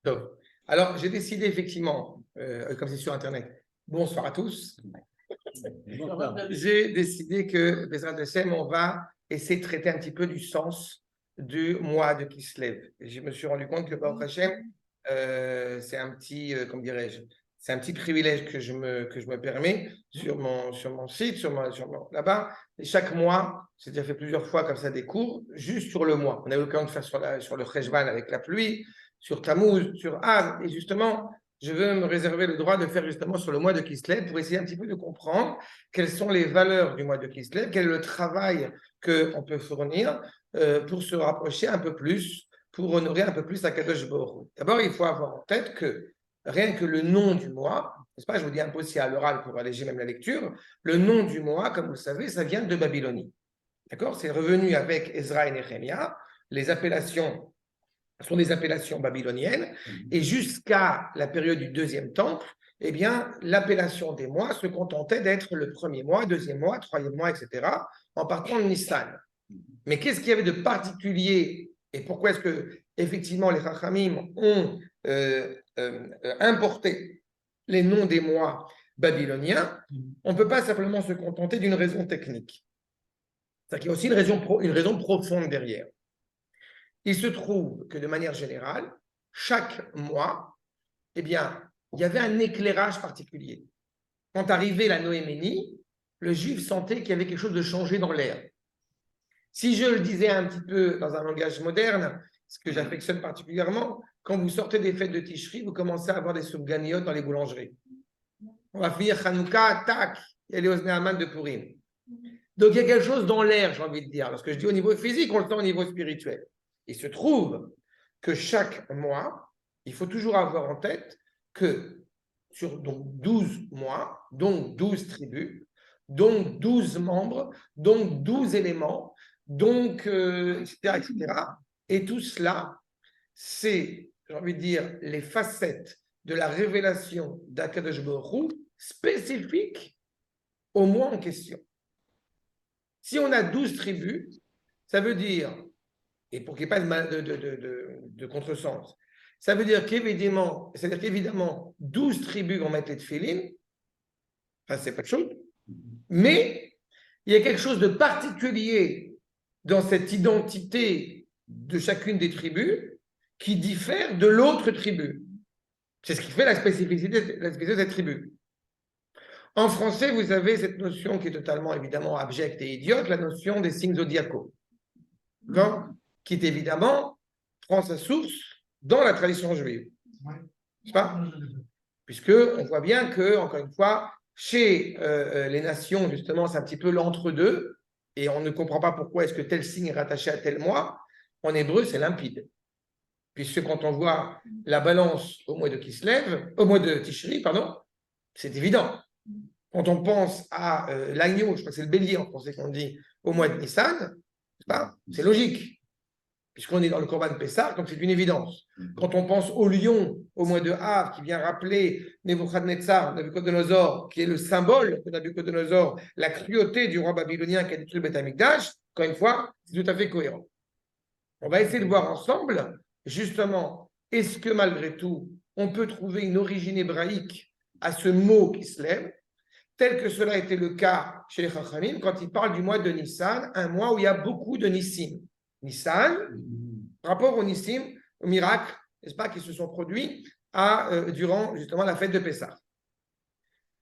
Donc, alors, j'ai décidé effectivement, comme c'est sur Internet, bonsoir à tous. J'ai décidé que, Bezrat Hashem, on va essayer de traiter un petit peu du sens du mois de Kislev. Et je me suis rendu compte que, Baruch Hashem, c'est un petit, comment dirais-je, c'est un petit privilège que je me permets sur mon site, là-bas. Et chaque mois, j'ai déjà fait plusieurs fois comme ça des cours, juste sur le mois. On a eu l'occasion de faire sur le Cheshvan avec la pluie, sur Tammuz, sur Av. Et justement, je veux me réserver le droit de faire justement sur le mois de Kislev pour essayer un petit peu de comprendre quelles sont les valeurs du mois de Kislev, quel est le travail qu'on peut fournir pour se rapprocher un peu plus, pour honorer un peu plus Akadosh Baruch Hu. D'abord, il faut avoir en tête que rien que le nom du mois, n'est-ce pas, je vous dis un peu aussi à l'oral pour alléger même la lecture, le nom du mois, comme vous le savez, ça vient de Babylonie. D'accord? C'est revenu avec Ezra et Nehemiah. Les appellations sont des appellations babyloniennes. Et jusqu'à la période du deuxième temple, eh bien, l'appellation des mois se contentait d'être le premier mois, deuxième mois, troisième mois, etc., en partant de Nissan. Mais qu'est-ce qu'il y avait de particulier et pourquoi est-ce que, effectivement, les Chachamim ont importé les noms des mois babyloniens? On ne peut pas simplement se contenter d'une raison technique. C'est-à-dire qu'il y a aussi une raison profonde derrière. Il se trouve que de manière générale, chaque mois, eh bien, il y avait un éclairage particulier. Quand arrivait la Noéménie, le juif sentait qu'il y avait quelque chose de changé dans l'air. Si je le disais un petit peu dans un langage moderne, ce que j'affectionne particulièrement, quand vous sortez des fêtes de Tishri, vous commencez à avoir des soupes ganiotes dans les boulangeries. On va finir Hanouka, tac, il y a les Osnéaman de Purim. Donc il y a quelque chose dans l'air, j'ai envie de dire. Lorsque je dis au niveau physique, on le sent au niveau spirituel. Il se trouve que chaque mois, il faut toujours avoir en tête que sur donc 12 mois, donc 12 tribus, donc 12 membres, donc 12 éléments, donc, etc., etc. Et tout cela, c'est, j'ai envie de dire, les facettes de la révélation d'Akadosh Baruch Hu spécifiques au mois en question. Si on a 12 tribus, ça veut dire, et pour qu'il n'y ait pas de contresens, ça veut dire qu'évidemment, 12 tribus vont mettre les tefilines, enfin, c'est pas de chose, mais il y a quelque chose de particulier dans cette identité de chacune des tribus qui diffère de l'autre tribu. C'est ce qui fait la spécificité de cette tribu. En français, vous avez cette notion qui est totalement évidemment abjecte et idiote, la notion des signes zodiacaux, qui est évidemment prend sa source dans la tradition juive. N'est-ce pas? Puisque on voit bien que, encore une fois, chez les nations, justement, c'est un petit peu l'entre-deux, et on ne comprend pas pourquoi est-ce que tel signe est rattaché à tel mois. En hébreu, c'est limpide. Puisque quand on voit la balance au mois de Kislev, au mois de Tishri, pardon, c'est évident. Quand on pense à l'agneau, je crois que c'est le bélier en français qu'on dit, au mois de Nissan, c'est logique, puisqu'on est dans le Corban Pessah, donc c'est une évidence. Quand on pense au lion, au mois de Av, qui vient rappeler Nebuchadnezzar, Nabucodonosor, qui est le symbole de Nabucodonosor, la cruauté du roi babylonien qui a détruit le Beth Amikdash, encore une fois, c'est tout à fait cohérent. On va essayer de voir ensemble, justement, est-ce que malgré tout, on peut trouver une origine hébraïque à ce mot qui se lève, tel que cela a été le cas chez les Chachamim, quand ils parlent du mois de Nissan, un mois où il y a beaucoup de Nissim. Nissan, rapport au Nissim, aux miracles, n'est-ce pas, qui se sont produits durant justement la fête de Pessah.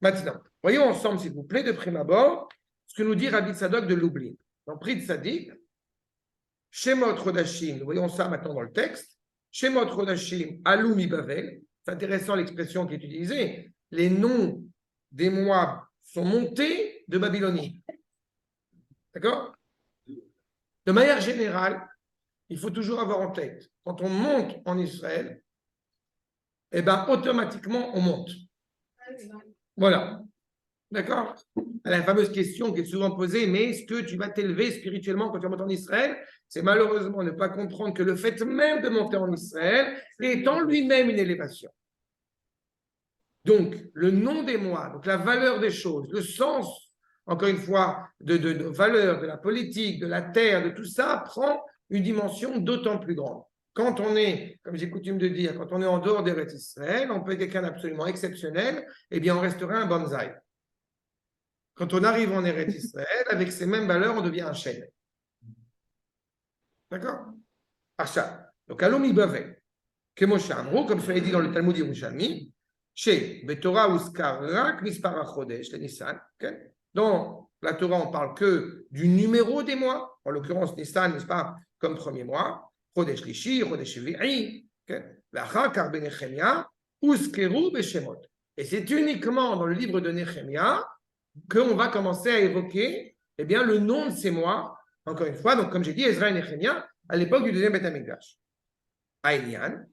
Maintenant, voyons ensemble, s'il vous plaît, de prime abord, ce que nous dit Rabbi Tzadok de Lublin. Dans Pri Tzadik, Shemot Rodashim, nous voyons ça maintenant dans le texte, Shemot Rodashim, Alou mi Bavel, c'est intéressant l'expression qui est utilisée, les noms des mois sont montés de Babylonie. D'accord? De manière générale, il faut toujours avoir en tête, quand on monte en Israël, eh bien, automatiquement, on monte. Voilà. D'accord? La fameuse question qui est souvent posée, mais est-ce que tu vas t'élever spirituellement quand tu montes en Israël? C'est malheureusement ne pas comprendre que le fait même de monter en Israël est en lui-même une élévation. Donc, le nom des mois, donc la valeur des choses, le sens, encore une fois, de valeur, de la politique, de la terre, de tout ça, prend une dimension d'autant plus grande. quand on est, comme j'ai coutume de dire, quand on est en dehors d'Eretz Israël, on peut être quelqu'un d'absolument exceptionnel, eh bien, on restera un bonsaï. Quand on arrive en Eretz Israël, avec ces mêmes valeurs, on devient un chêne. D'accord? Achat. Donc, Alom Ibavel. Kemoshe Amrou, comme cela est dit dans le Talmud Yerushalmi, chez Betorah Uskar Rak Mispara Chodesh, le Nissan. Dans la Torah, on parle que du numéro des mois. En l'occurrence, Nissan, n'est-ce pas, comme premier mois. Chodesh Lishi, Chodesh Shvi'i. L'Achar Karbe Nechemia, Uskeru Beshemot. Et c'est uniquement dans le livre de Nechemia qu'on va commencer à évoquer eh bien, le nom de ces mois. Encore une fois, donc, comme j'ai dit, Ezra et Nechemia, à l'époque du deuxième Beth Amikdash. Aïnian.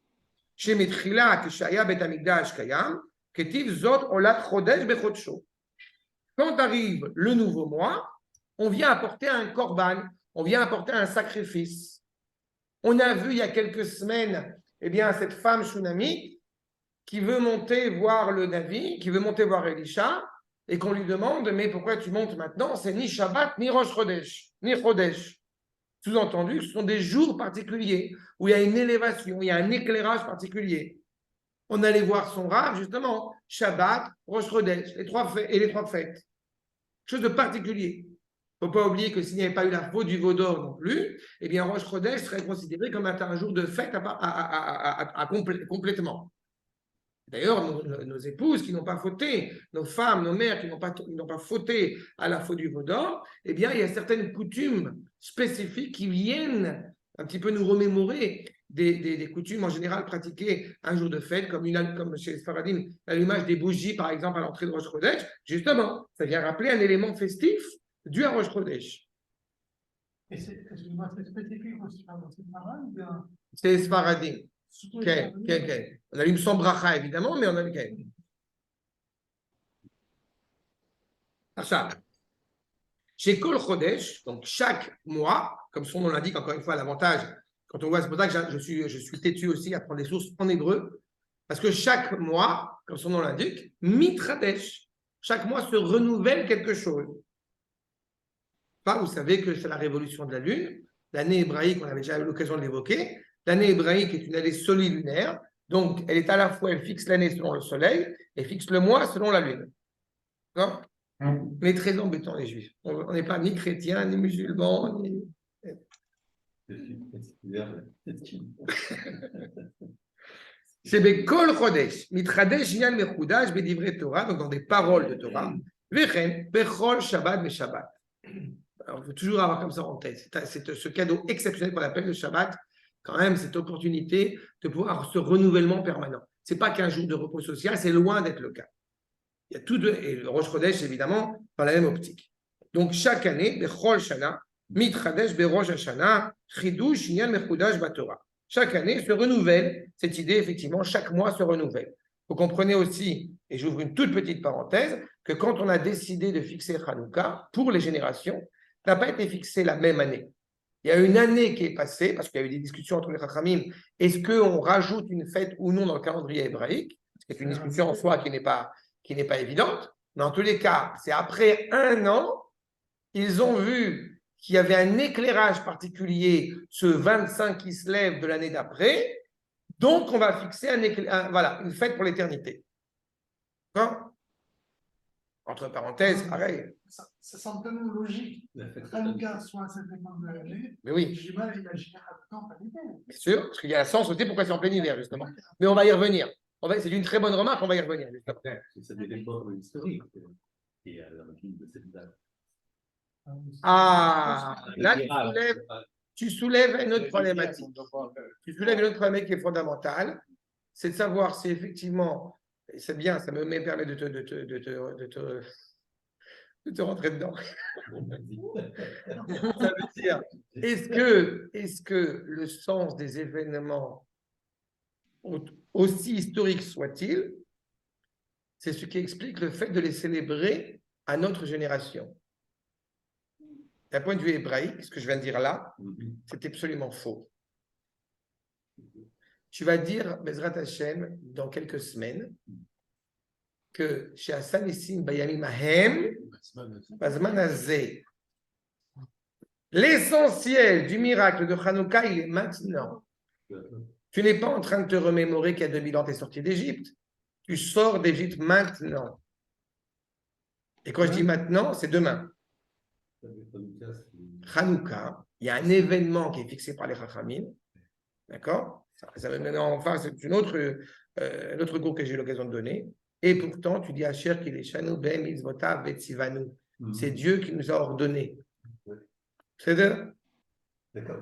שמתחילה כשהיה בית המקדש קיים, כתיב זאת עולת חודש בחודשו. Quand arrive le nouveau mois, on vient apporter un korban, on vient apporter un sacrifice. On a vu il y a quelques semaines, eh bien, cette femme Shunami qui veut monter voir le Navi, qui veut monter voir Elisha, et qu'on lui demande, mais pourquoi tu montes maintenant? C'est ni Shabbat, ni Rosh Chodesh, ni Chodesh. Sous-entendu, ce sont des jours particuliers où il y a une élévation, il y a un éclairage particulier. On allait voir son Rav, justement, Shabbat, Rosh Chodesh, les trois fêtes. Chose de particulier. Il ne faut pas oublier que s'il n'y avait pas eu la faute du Vaudor non plus, eh bien Rosh Chodesh serait considéré comme un jour de fête complètement. D'ailleurs, nos épouses qui n'ont pas fauté, nos femmes, nos mères qui n'ont pas fauté à la faute du Vaudor, eh bien, il y a certaines coutumes spécifiques qui viennent un petit peu nous remémorer des coutumes en général pratiquées un jour de fête, comme chez les Sfaradim, l'allumage des bougies, par exemple, à l'entrée de Rosh Chodesh. Justement, ça vient rappeler un élément festif dû à Rosh Chodesh. Et c'est spécifique aussi dans cette parole ou bien... C'est les Sfaradim. Okay. On allume sans bracha, évidemment, mais on allume. Chez Kol Chodesh, donc chaque mois, comme son nom l'indique, encore une fois, l'avantage, quand on voit, c'est pour ça que je suis têtu aussi à prendre des sources en hébreu, parce que chaque mois, comme son nom l'indique, Mitradesh, chaque mois se renouvelle quelque chose. Vous savez que c'est la révolution de la Lune, l'année hébraïque, on avait déjà eu l'occasion de l'évoquer. L'année hébraïque est une année solilunaire, donc elle est à la fois, elle fixe l'année selon le soleil et fixe le mois selon la lune. D'accord ? Mais très embêtant les juifs. On n'est pas ni chrétiens, ni musulmans, ni... C'est Bekol Chodesh, Mitradesh Yan Mechudash Bedivre Torah, donc dans des paroles de Torah, Vechen, Bechol Shabbat Meshabbat. Alors, il faut toujours avoir comme ça en tête. C'est ce cadeau exceptionnel qu'on appelle le Shabbat, quand même, cette opportunité de pouvoir avoir ce renouvellement permanent. Ce n'est pas qu'un jour de repos social, c'est loin d'être le cas. Il y a et le Rosh Chodesh, évidemment, dans la même optique. Donc, chaque année, Bechol Shana, Mitradesh Berosh Hashana, Chidush Inyan Mechudash Batorah. Chaque année se renouvelle cette idée, effectivement, chaque mois se renouvelle. Vous comprenez aussi, et j'ouvre une toute petite parenthèse, que quand on a décidé de fixer Hanouka pour les générations, ça n'a pas été fixé la même année. Il y a une année qui est passée, parce qu'il y a eu des discussions entre les Chachamim, est-ce qu'on rajoute une fête ou non dans le calendrier hébraïque? C'est une discussion en soi qui n'est pas évidente. Mais en tous les cas, c'est après un an, ils ont vu qu'il y avait un éclairage particulier, ce 25 qui se lève de l'année d'après, donc on va fixer une fête pour l'éternité. D'accord ? Entre parenthèses, pareil. Ça semble tellement logique. Hanouka soit à cette époque de l'année. Mais oui. J'ai mal à imaginer Hanouka en plein hiver. Bien sûr, parce qu'il y a la sens aussi pourquoi c'est en plein hiver, justement. Mais on va y revenir. C'est une très bonne remarque, on va y revenir. C'est des éléments historiques qui est à l'origine de cette date. Là, tu soulèves une autre problématique. Tu soulèves une autre problématique qui est fondamentale, c'est de savoir si effectivement, et c'est bien, ça me permet de te rentrer dedans. Ça veut dire, est-ce que le sens des événements, aussi historiques soient-ils, c'est ce qui explique le fait de les célébrer à notre génération. D'un point de vue hébraïque, ce que je viens de dire là, c'est absolument faux. Tu vas dire, Bezrat Hashem, dans quelques semaines, que chez Hassan Nissim Bayamim Ahem, Bazman Hazeh, l'essentiel du miracle de Hanouka, il est maintenant. Tu n'es pas en train de te remémorer qu'il y a 2000 ans, tu es sorti d'Égypte. Tu sors d'Égypte maintenant. Et quand je dis maintenant, c'est demain. Hanouka, il y a un événement qui est fixé par les Chachamim. D'accord? Enfin, c'est un autre cours que j'ai eu l'occasion de donner. Et pourtant, tu dis à Cher qu'il est Shanu Ben Mitzvotav Betzivanu. C'est Dieu qui nous a ordonné. C'est de... D'accord.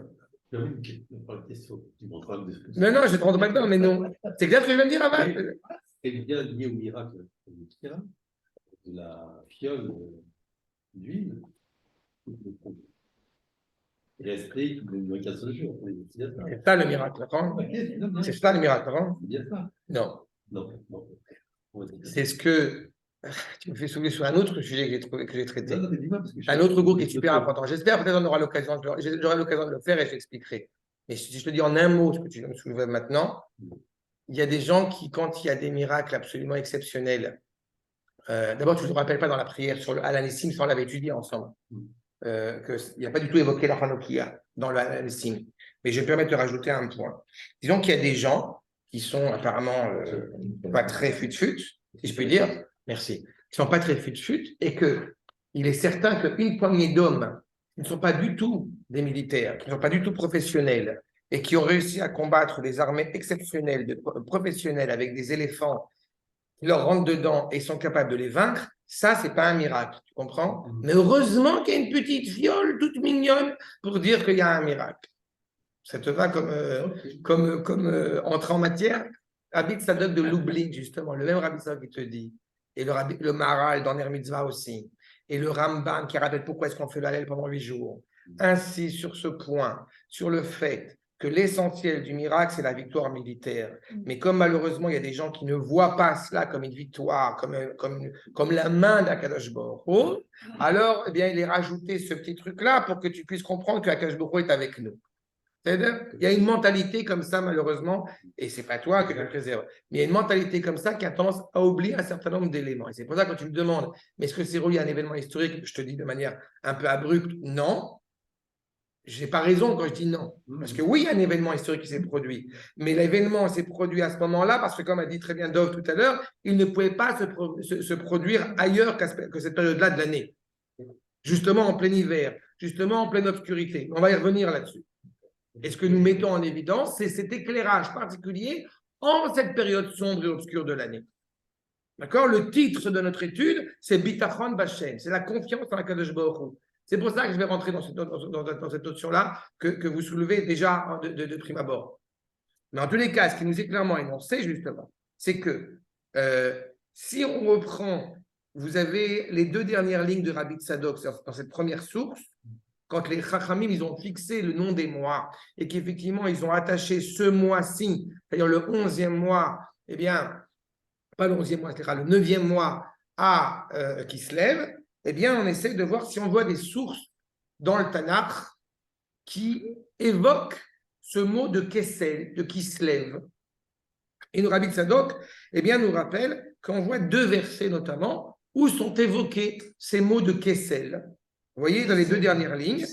J'ai une question. Non, je ne te rends pas dedans, mais non. C'est exact ce que je viens de dire avant. C'est bien lié au miracle de la fiole d'huile. Il restait le 15 jours. C'est ça le miracle, d'accord? C'est ça le miracle, d'accord? C'est bien ça. Non. Non. C'est ce que. Tu me fais souvenir sur un autre sujet que j'ai traité. Non, mais dis-moi, parce que Un autre cours qui est super important. J'espère peut-être qu'on aura l'occasion, j'aurai l'occasion de le faire et je l'expliquerai. Mais si je te dis en un mot ce que tu viens de soulever maintenant, il y a des gens qui, quand il y a des miracles absolument exceptionnels, d'abord, tu ne te rappelles pas dans la prière sur Al-Anissim, ça on l'avait étudié ensemble, qu'il n'y a pas du tout évoqué la Hanoukia dans le Al-Anissim. Mais je vais me permettre de rajouter un point. Disons qu'il y a des gens qui sont apparemment pas très fut-fut, si je puis dire, merci, qui ne sont pas très fut-fut, et qu'il est certain qu'une poignée d'hommes qui ne sont pas du tout des militaires, qui ne sont pas du tout professionnels, et qui ont réussi à combattre des armées exceptionnelles, professionnelles, avec des éléphants, qui leur rentrent dedans et sont capables de les vaincre, ça, ce n'est pas un miracle, tu comprends? Mais heureusement qu'il y a une petite fiole toute mignonne pour dire qu'il y a un miracle. Ça te va comme entrer en matière? Rabbi Tzadok de Lublin, justement, le même Rabbi Tzadok qui te dit, et le Maharal dans Ner Mitzvah aussi, et le Rambam qui rappelle pourquoi est-ce qu'on fait l'Hallel pendant 8 jours, ainsi sur ce point, sur le fait que l'essentiel du miracle, c'est la victoire militaire. Mais comme malheureusement, il y a des gens qui ne voient pas cela comme une victoire, comme la main d'Akadosh Baruch Hu, alors, eh bien, il est rajouté ce petit truc-là pour que tu puisses comprendre que Akadosh Baruch Hu est avec nous. C'est-à-dire, il y a une mentalité comme ça, malheureusement, et c'est pas toi que je préserve, mais il y a une mentalité comme ça qui a tendance à oublier un certain nombre d'éléments. Et c'est pour ça que quand tu me demandes, mais est-ce que c'est relié à un événement historique? Je te dis de manière un peu abrupte, non. Je n'ai pas raison quand je dis non. Parce que oui, il y a un événement historique qui s'est produit. Mais l'événement s'est produit à ce moment-là parce que, comme a dit très bien Dov tout à l'heure, il ne pouvait pas se produire ailleurs que cette période-là de l'année. Justement en plein hiver, justement en pleine obscurité. On va y revenir là-dessus. Et ce que nous mettons en évidence, c'est cet éclairage particulier en cette période sombre et obscure de l'année. D'accord? Le titre de notre étude, c'est Bitachon Bachem. C'est la confiance en la Kadosh Baruch Hu. C'est pour ça que je vais rentrer dans cette notion-là que vous soulevez déjà de prime abord. Mais en tous les cas, ce qui nous est clairement énoncé, justement, c'est que si on reprend, vous avez les 2 dernières lignes de Rabbi Tzadok dans cette première source, quand les Chachamim, ils ont fixé le nom des mois et qu'effectivement, ils ont attaché ce mois-ci, c'est-à-dire le 11e mois, eh bien, pas le 11e mois, c'est-à-dire le 9e mois à qui se lève, eh bien, on essaie de voir si on voit des sources dans le Tanakh qui évoquent ce mot de Kessel, de qui se lève. Et le Rabbi Tzadok, eh bien, nous rappelle qu'on voit 2 versets notamment où sont évoqués ces mots de Kessel. Vous voyez, dans les 2 dernières lignes,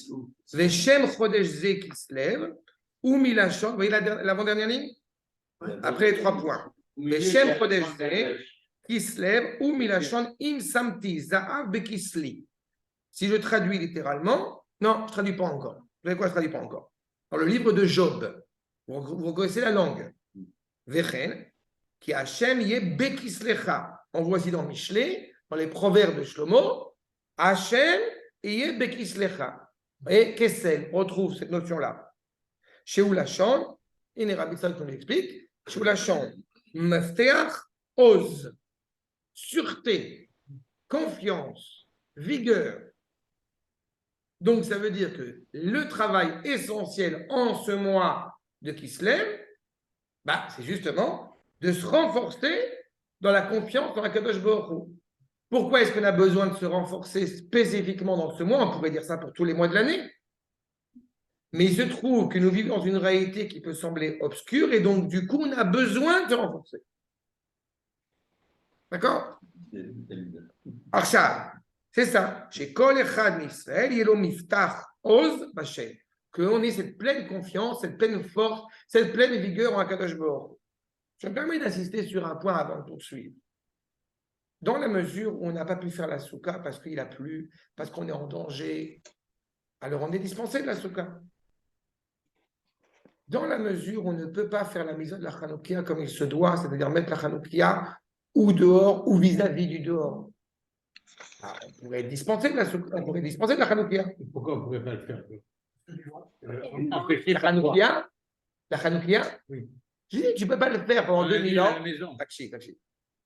Veshem Chodesh Ze qui se lève, ou Milachon, vous voyez l'avant-dernière ligne? Après les 3 points. Veshem Chodesh Ze qui se lève, ou Milachon Im Samti Za'av Bekisli. Si je traduis littéralement, non, je ne traduis pas encore. Vous savez quoi, je ne traduis pas encore? Dans le livre de Job, vous reconnaissez la langue. Vechen, qui Hachem yé Bekislecha. On voit ici dans Michelet, dans les proverbes de Shlomo, Hachem yé Bekislecha. Et Kessel, on retrouve cette notion-là. Chez Oulachon, et les rabbis nous l'expliquent, chez Oulachon, Mefteach, Oz, sûreté, confiance, vigueur. Donc, ça veut dire que le travail essentiel en ce mois de Kislev, c'est justement de se renforcer dans la confiance dans la Kadosh Baruch Hu. Pourquoi est-ce qu'on a besoin de se renforcer spécifiquement dans ce mois? On pourrait dire ça pour tous les mois de l'année. Mais il se trouve que nous vivons dans une réalité qui peut sembler obscure et donc, du coup, on a besoin de se renforcer. D'accord? Arshad. C'est ça. Chez Kol Echad Israël, Yelo Miftach Oz Bashem. qu'on ait cette pleine confiance, cette pleine force, cette pleine vigueur en Akadosh Baruch. Je me permets d'insister sur un point avant de poursuivre. Dans la mesure où on n'a pas pu faire la soukha parce qu'il a plu, parce qu'on est en danger, alors on est dispensé de la soukha. Dans la mesure où on ne peut pas faire la mise de la Hanoukia comme il se doit, c'est-à-dire mettre la Hanoukia ou dehors ou vis-à-vis du dehors, on pourrait être dispensé de la soukha, on pourrait être dispensé de la Hanoukia. Pourquoi on ne pourrait pas le faire? Empêcher la Hanoukia, Oui. Je dis, tu ne peux pas le faire pendant 2000 ans. Taxi.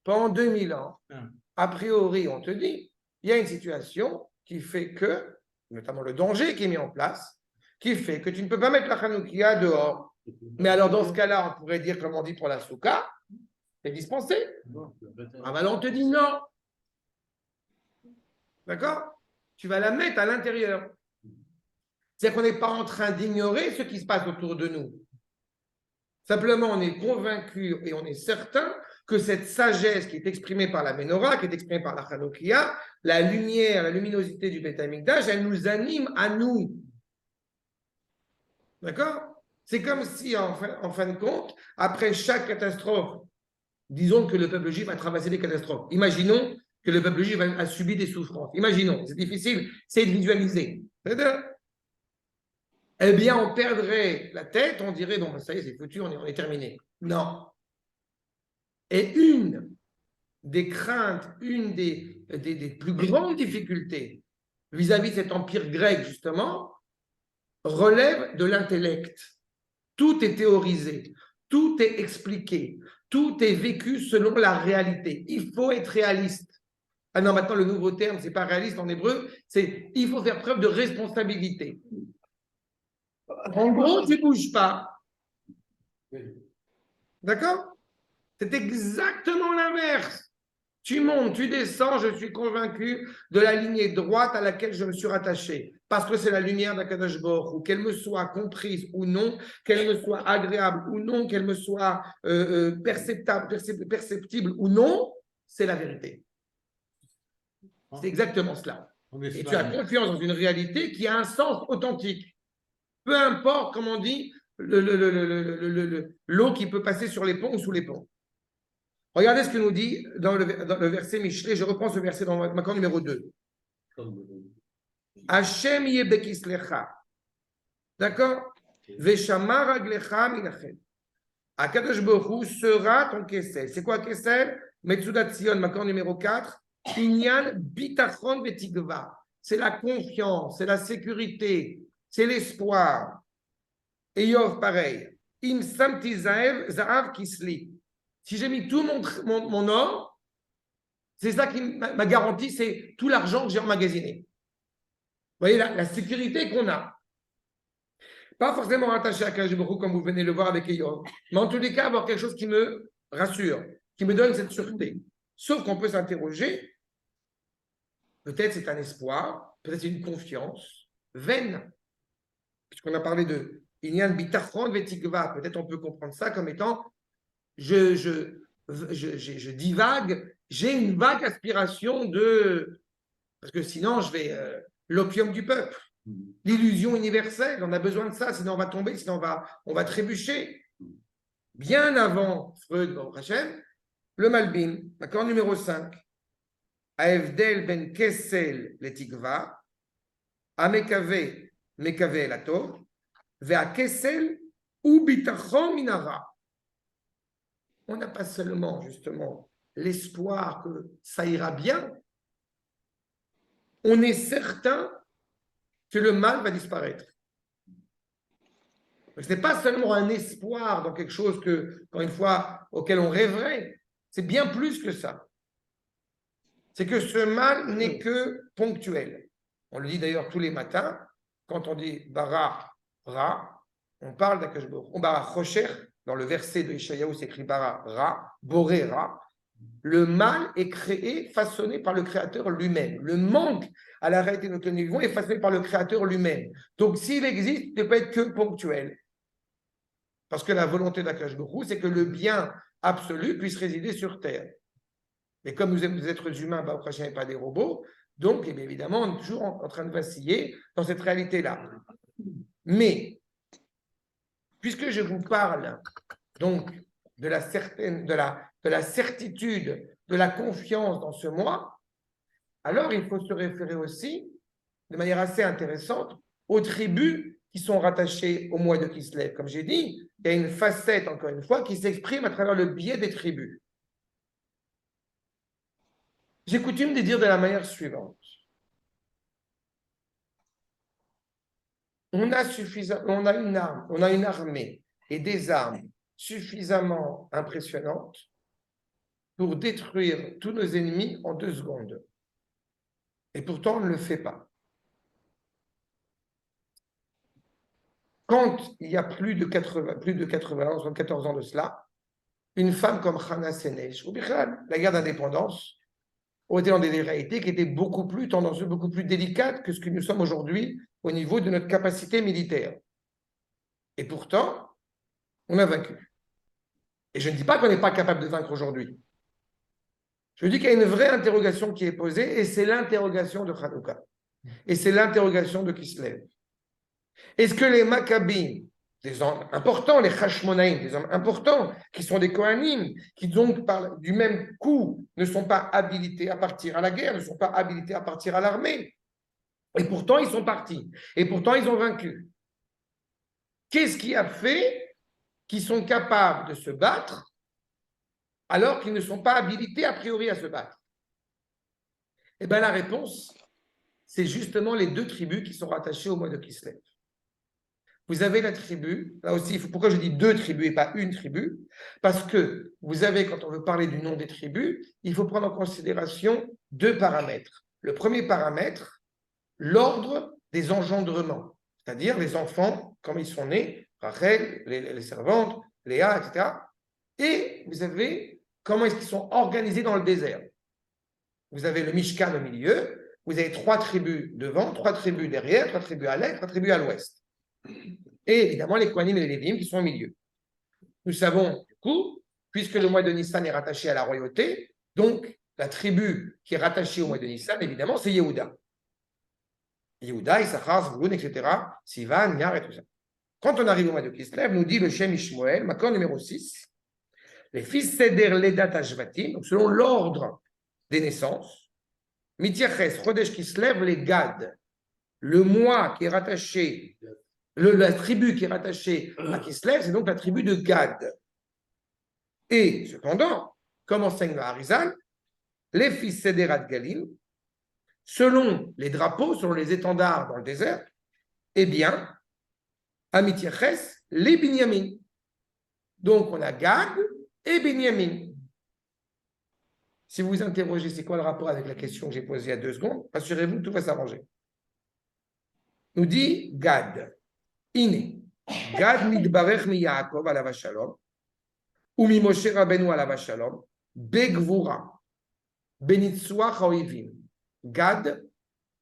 Pendant 2000 ans, Ah. a priori, on te dit, il y a une situation qui fait que, notamment le danger qui est mis en place, qui fait que tu ne peux pas mettre la Hanoukia dehors. Mais alors, dans ce cas-là, on pourrait dire, comme on dit pour la Souka, c'est dispensé. Ah, ben là, on te dit non. D'accord? Tu vas la mettre à l'intérieur. C'est-à-dire qu'on n'est pas en train d'ignorer ce qui se passe autour de nous. Simplement, on est convaincu et on est certain que cette sagesse qui est exprimée par la Menorah, qui est exprimée par la Hanoukia, la lumière, la luminosité du Beth Amikdash, elle nous anime à nous. D'accord? C'est comme si, en fin de compte, après chaque catastrophe, disons que le peuple juif a traversé des catastrophes. Imaginons que le peuple juif a subi des souffrances. Imaginons, c'est difficile, c'est de visualiser. Eh bien, on perdrait la tête, on dirait, bon, ça y est, c'est foutu, on est terminé. Non. Et une des craintes, une des plus grandes difficultés vis-à-vis de cet empire grec, justement, relève de l'intellect. Tout est théorisé, tout est expliqué, tout est vécu selon la réalité. Il faut être réaliste. Ah non, maintenant, le nouveau terme, c'est pas réaliste en hébreu, c'est il faut faire preuve de responsabilité. En gros, tu ne bouges pas. D'accord? C'est exactement l'inverse. Tu montes, tu descends, je suis convaincu de la lignée droite à laquelle je me suis rattaché. Parce que c'est la lumière d'Akadosh Baruch Hu, qu'elle me soit comprise ou non, qu'elle me soit agréable ou non, qu'elle me soit perceptible ou non, c'est la vérité. C'est exactement cela. Et tu as confiance dans une réalité qui a un sens authentique. Peu importe, comme on dit, l'eau qui peut passer sur les ponts ou sous les ponts. Regardez ce que nous dit dans le verset Michelet. Je reprends ce verset dans ma camp numéro 2. Hashem yebekislecha. D'accord? Veshamar aglecha minachem. Akadosh Baruch Hu sera ton kessel. C'est quoi kessel? Metzudat Sion, ma camp numéro 4. Inyan bitachon vetigva. C'est la confiance, c'est la sécurité, c'est l'espoir. Et Yov, pareil. Im samti zahav kisli. Si j'ai mis tout mon or, c'est ça qui m'a garanti, c'est tout l'argent que j'ai emmagasiné. Vous voyez la sécurité qu'on a. Pas forcément rattaché à Akadosh Baruch Hu comme vous venez le voir avec Yov, mais en tous les cas, avoir quelque chose qui me rassure, qui me donne cette sûreté. Sauf qu'on peut s'interroger, peut-être c'est un espoir, peut-être c'est une confiance vaine, puisqu'on a parlé de Inyan bitachon vetikva. Peut-être on peut comprendre ça comme étant je divague, j'ai une vague aspiration de. Parce que sinon, je vais. L'opium du peuple, l'illusion universelle, on a besoin de ça, sinon on va tomber, sinon on va trébucher. Bien avant Freud, Baruch Hashem, le Malbim, d'accord, numéro 5. Aevdel ben Kessel le Tikva, Amekave, Mekave Elato, Vea Kessel ou Bitachon Minara. On n'a pas seulement, justement, l'espoir que ça ira bien, on est certain que le mal va disparaître. Ce n'est pas seulement un espoir dans quelque chose que, encore une fois, auquel on rêverait, c'est bien plus que ça. C'est que ce mal n'est que ponctuel. On le dit d'ailleurs tous les matins, quand on dit Bara Ra, on parle d'Akadosh Baruch Hu. On Bara Chosher, dans le verset de Ishayahu, c'est écrit Bara Ra, Boré Ra. Le mal est créé, façonné par le Créateur lui-même. Le manque à la réalité de notre niveau est façonné par le Créateur lui-même. Donc, s'il existe, il ne peut être que ponctuel. Parce que la volonté d'Akadosh Baruch Hu, c'est que le bien absolu puisse résider sur terre. Mais comme nous sommes des êtres humains, Baruch Hashem n'est pas des robots, donc, eh bien, évidemment, on est toujours en train de vaciller dans cette réalité-là. Mais, puisque je vous parle donc de la certitude, de la confiance dans ce mois, alors il faut se référer aussi, de manière assez intéressante, aux tribus qui sont rattachées au mois de Kislev. Comme j'ai dit, il y a une facette, encore une fois, qui s'exprime à travers le biais des tribus. J'ai coutume de dire de la manière suivante. On a une armée et des armes suffisamment impressionnantes pour détruire tous nos ennemis en 2 secondes. Et pourtant, on ne le fait pas. Quand il y a plus de 74 ans de cela, une femme comme Hana Senesh, ou Bichal, la guerre d'indépendance, ont été dans des réalités qui étaient beaucoup plus tendancieuses, beaucoup plus délicates que ce que nous sommes aujourd'hui au niveau de notre capacité militaire. Et pourtant, on a vaincu. Et je ne dis pas qu'on n'est pas capable de vaincre aujourd'hui. Je dis qu'il y a une vraie interrogation qui est posée, et c'est l'interrogation de Hanouka. Et c'est l'interrogation de Kislev. Est-ce que les Maccabim, des hommes importants, les Hashmonaïm, des hommes importants, qui sont des Kohanim, qui donc du même coup ne sont pas habilités à partir à la guerre, ne sont pas habilités à partir à l'armée, et pourtant ils sont partis, et pourtant ils ont vaincu. Qu'est-ce qui a fait qu'ils sont capables de se battre alors qu'ils ne sont pas habilités a priori à se battre? Eh bien la réponse, c'est justement les 2 tribus qui sont rattachées au mois de Kislev. Vous avez la tribu, là aussi, pourquoi je dis 2 tribus et pas une tribu? Parce que vous avez, quand on veut parler du nom des tribus, il faut prendre en considération 2 paramètres. Le premier paramètre, l'ordre des engendrements, c'est-à-dire les enfants, comme ils sont nés, Rachel, les servantes, Léa, etc. Et vous avez comment est-ce qu'ils sont organisés dans le désert. Vous avez le Mishkan au milieu, vous avez 3 tribus devant, 3 tribus derrière, 3 tribus à l'est, 3 tribus à l'ouest. Et évidemment les Kohanim et les Lévim qui sont au milieu. Nous savons, du coup, puisque le mois de Nissan est rattaché à la royauté, donc la tribu qui est rattachée au mois de Nissan, évidemment, c'est Yehuda. Yehuda, Issachar, Zvulun, etc., Sivan, Niar et tout ça. Quand on arrive au mois de Kislev, nous dit le Shem Ishmoel, Makor numéro 6, les fils Seder Ledat Ashvatim, donc selon l'ordre des naissances, Mityaches, Chodesh Kislev, les Gad, le mois qui est rattaché, la tribu qui est rattachée à Kislev, c'est donc la tribu de Gad. Et cependant, comme enseigne le Harizal, les fils Sederat Galim, selon les drapeaux, selon les étendards dans le désert, eh bien, Amityaches, les Binyamin. Donc, on a Gad et Binyamin. Si vous vous interrogez, c'est quoi le rapport avec la question que j'ai posée il y a 2 secondes, assurez-vous que tout va s'arranger. Nous dit Gad. Ine. Gad mitbarech mi Yaakov alav shalom ou mi Moshe Rabbeinu alav shalom begvura benitzua haoivim. Gad, il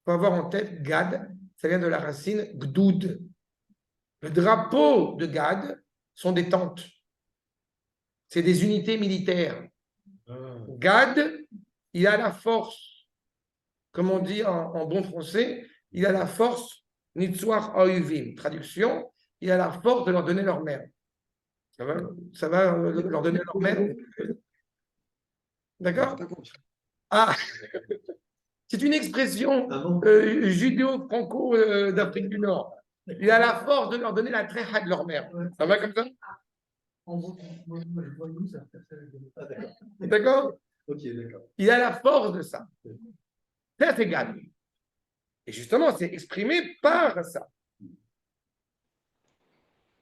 faut avoir en tête Gad, ça vient de la racine gdoud. Le drapeau de Gad sont des tentes. C'est des unités militaires. Gad, il a la force, comme on dit en bon français, il a la force Nitsuach Oivim. Traduction, il a la force de leur donner leur mère. Ça va leur donner leur mère? D'accord? Ah, c'est une expression judéo-franco d'Afrique du Nord. Il a la force de leur donner la tréha de leur mère. Ça va comme ça? D'accord? Ok, d'accord. Il a la force de ça. Ça, c'est Gad. Et justement, c'est exprimé par ça.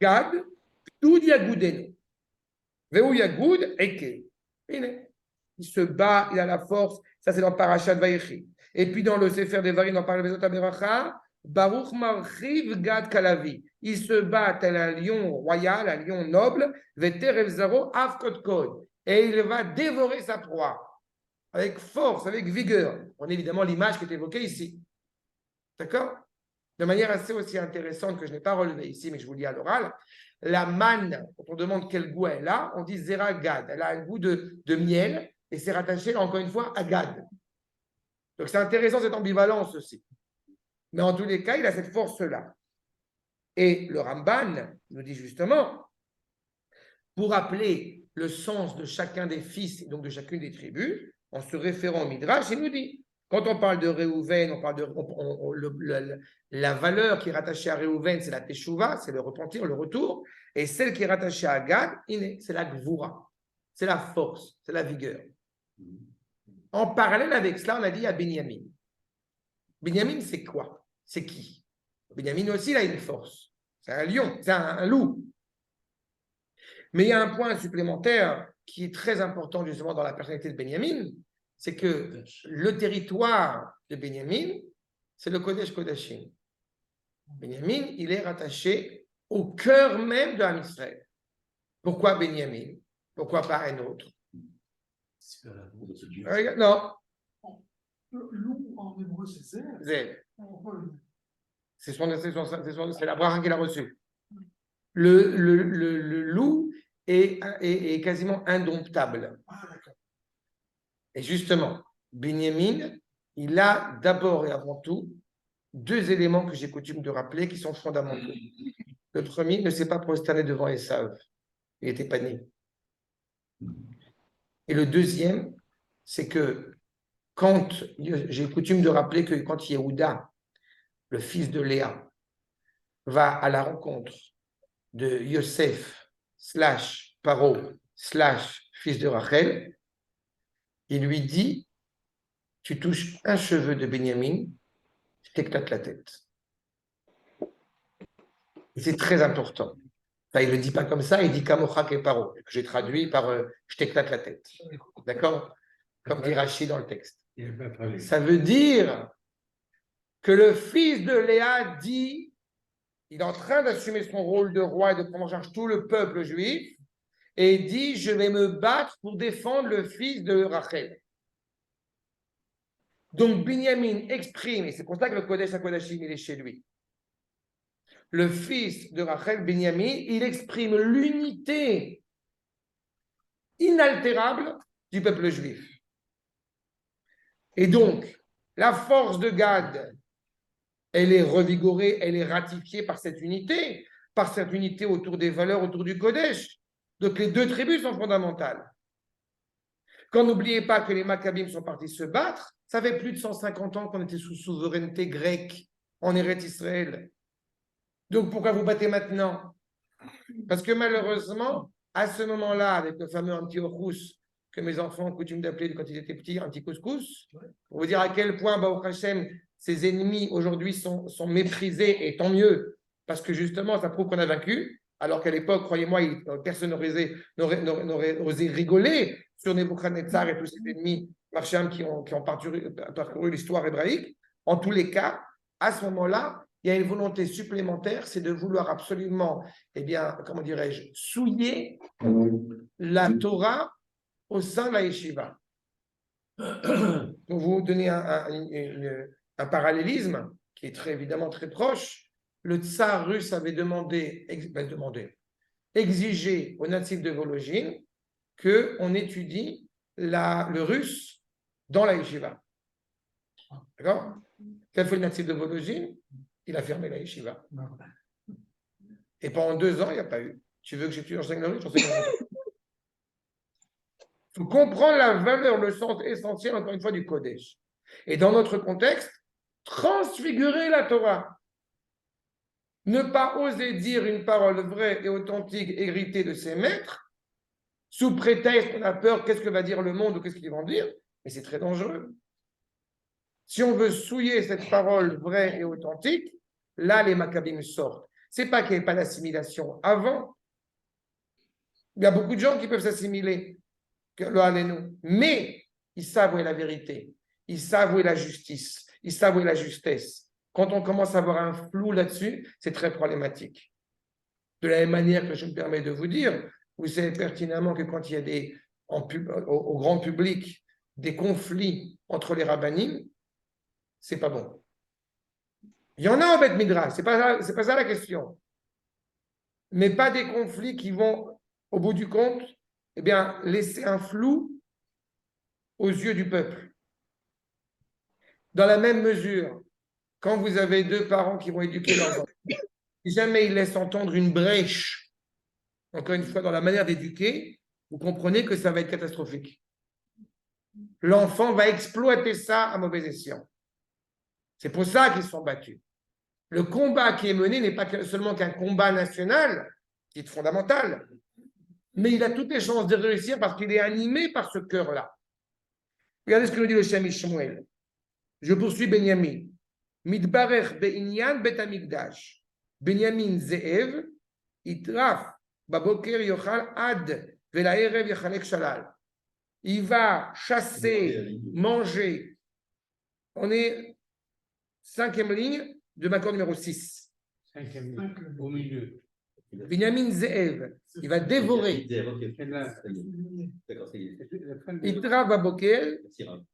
Gad, tout Yagoudenu. Veu Yagoud, Eke. Il se bat, il a la force. Ça, c'est dans Parashat Vayechi. Et puis dans le Sefer Devarim, dans Parashat Bezot HaBeracha, Baruch Marchiv Gad Kalavi. Il se bat tel un lion royal, un lion noble, Veterev Zaro Avkot Kod. Et il va dévorer sa proie. Avec force, avec vigueur. On a évidemment l'image qui est évoquée ici. D'accord? De manière assez aussi intéressante que je n'ai pas relevée ici, mais que je vous lis à l'oral. La manne, quand on demande quel goût elle a, on dit Zera Gad. Elle a un goût de miel et c'est rattaché encore une fois à Gad. Donc c'est intéressant cette ambivalence aussi. Mais en tous les cas, il a cette force-là. Et le Ramban nous dit justement, pour appeler le sens de chacun des fils, et donc de chacune des tribus, en se référant au Midrash, il nous dit, quand on parle de Réhouven, on parle de la valeur qui est rattachée à Réhouven, c'est la Teshuvah, c'est le repentir, le retour, et celle qui est rattachée à Gad, c'est la Gvura, c'est la force, c'est la vigueur. En parallèle avec cela, on a dit à Binyamin. Binyamin, c'est quoi? C'est qui? Binyamin aussi, il a une force. C'est un lion, c'est un loup. Mais il y a un point supplémentaire qui est très important justement dans la personnalité de Binyamin, c'est que le territoire de Binyamin, c'est le Kodesh Kodashim. Binyamin, il est rattaché au cœur même de Ham Israël. Pourquoi Binyamin? Pourquoi pas un autre? Non. Loup en hébreu, c'est Zév. Zév. C'est l'Abraham qui l'a reçu. Le loup est quasiment indomptable. Et justement, Binyamin, il a d'abord et avant tout deux éléments que j'ai coutume de rappeler qui sont fondamentaux. Le premier, il ne s'est pas prosterné devant Esav. Il n'était pas né. Et le deuxième, c'est que quand j'ai coutume de rappeler que quand Yehuda, le fils de Léa, va à la rencontre de Yosef / Paro / fils de Rachel, il lui dit, tu touches un cheveu de Benjamin, je t'éclate la tête. Et c'est très important. Enfin, il ne le dit pas comme ça, il dit Kamochak et Paro, que j'ai traduit par je t'éclate la tête. D'accord? Comme dit Rachid dans le texte. Ça veut dire que le fils de Léa dit, il est en train d'assumer son rôle de roi et de prendre en charge tout le peuple juif, et dit, je vais me battre pour défendre le fils de Rachel. Donc, Binyamin exprime, et c'est pour ça que le Kodesh HaKodashim, il est chez lui. Le fils de Rachel, Binyamin, il exprime l'unité inaltérable du peuple juif. Et donc, la force de Gad, elle est revigorée, elle est ratifiée par cette unité autour des valeurs, autour du Kodesh. Donc, les deux tribus sont fondamentales. Quand n'oubliez pas que les Maccabim sont partis se battre, ça fait plus de 150 ans qu'on était sous souveraineté grecque en Eretz Israël. Donc, pourquoi vous battez maintenant? Parce que malheureusement, à ce moment-là, avec le fameux Antiochus, que mes enfants ont coutume d'appeler quand ils étaient petits Anticouscous, pour vous dire à quel point, Baruch Hashem, ses ennemis aujourd'hui sont méprisés, et tant mieux, parce que justement, ça prouve qu'on a vaincu, alors qu'à l'époque, croyez-moi, personne n'aurait osé rigoler sur Nebuchadnezzar et tous ses ennemis marchand qui ont parcouru l'histoire hébraïque. En tous les cas, à ce moment-là, il y a une volonté supplémentaire, c'est de vouloir absolument, eh bien, comment dirais-je, souiller la Torah au sein de la yeshiva. Pour vous donner un parallélisme qui est évidemment très proche, le tsar russe avait exigé aux natifs de Vologine qu'on étudie le russe dans la yeshiva. D'accord? Qu'a fait le natif de Vologine? Il a fermé la yeshiva. Et pendant 2 ans, il n'y a pas eu. Tu veux que j'enseigne le russe? J'enseigne le russe. Il faut comprendre la valeur, le sens essentiel, encore une fois, du Kodesh. Et dans notre contexte, transfigurer la Torah. Ne pas oser dire une parole vraie et authentique, héritée de ses maîtres, sous prétexte qu'on a peur, qu'est-ce que va dire le monde ou qu'est-ce qu'ils vont dire, mais c'est très dangereux. Si on veut souiller cette parole vraie et authentique, là, les Maccabim sortent. C'est pas qu'il n'y ait pas d'assimilation. Avant, il y a beaucoup de gens qui peuvent s'assimiler, mais ils savent où est la vérité, ils savent où est la justice, ils savent où est la justesse. Quand on commence à avoir un flou là-dessus, c'est très problématique. De la même manière que je me permets de vous dire, vous savez pertinemment que quand il y a au grand public des conflits entre les rabbinim, c'est pas bon. Il y en a en Beth Midrash, c'est pas ça la question. Mais pas des conflits qui vont, au bout du compte, eh bien, laisser un flou aux yeux du peuple. Dans la même mesure, quand vous avez 2 parents qui vont éduquer leurs enfants, Si jamais il laisse entendre une brèche, encore une fois, dans la manière d'éduquer, vous comprenez que ça va être catastrophique. L'enfant va exploiter ça à mauvais escient. C'est pour ça qu'ils sont battus. Le combat qui est mené n'est pas seulement qu'un combat national, qui est fondamental, mais il a toutes les chances de réussir parce qu'il est animé par ce cœur-là. Regardez ce que nous dit le Shem Ishmuel. Je poursuis Benyamin. Midbarech be'inyan bet hamikdash. Benyamin ze'ev, itraf, baboker yochal ad, vela'erev yachalek shalal. Il va chasser, manger. On est 5e ligne de ma corde numéro 6. 5e ligne, au milieu. Benyamin ze'ev, il va dévorer. D'accord, c'est Itraf, baboker,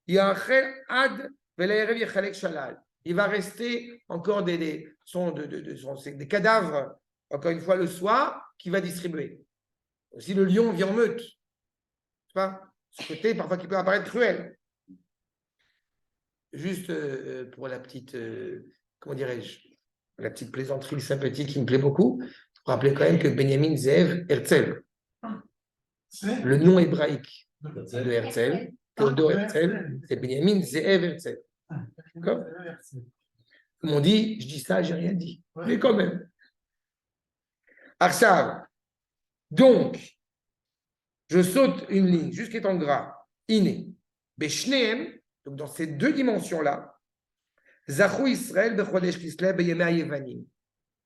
yachal ad, vela'erev yachalek shalal. Il va rester encore des cadavres, encore une fois, le soir, qu'il va distribuer. Aussi, le lion vient en meute. Pas ce côté, parfois, qui peut apparaître cruel. Juste pour la petite, comment dirais-je, la petite plaisanterie sympathique qui me plaît beaucoup, il faut rappeler quand même que Benjamin Zeev Herzl, le nom hébraïque de Herzl, Théodore Herzl, c'est Benjamin Zeev Herzl. D'accord ? Comme on dit, je dis ça, j'ai rien dit. Mais quand même. Arsav. Donc, je saute une ligne, jusqu'à en gras. Iné. Beshneem, donc dans ces deux dimensions-là, Zachou Israël, Bechodesh Kislev, Beyemei Yevanim.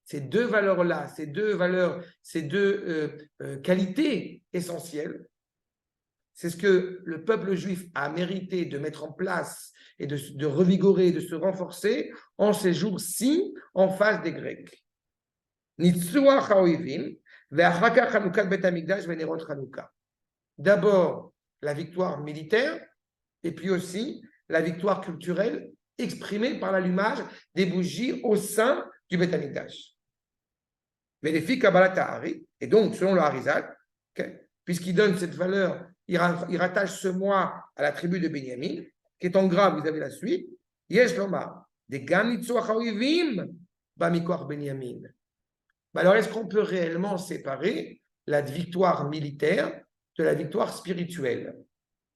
Ces deux valeurs-là, ces deux qualités essentielles, c'est ce que le peuple juif a mérité de mettre en place et de revigorer, de se renforcer en ces jours-ci en face des Grecs. D'abord, la victoire militaire et puis aussi la victoire culturelle exprimée par l'allumage des bougies au sein du Beth Amikdash. Et donc, selon le Harizal, puisqu'il donne cette valeur, il rattache ce mois à la tribu de Benyamin, qui est en gras, vous avez la suite. Yesh Lomar, des Ganitzoach Haoivim, Bamikor Benyamin. Alors, est-ce qu'on peut réellement séparer la victoire militaire de la victoire spirituelle?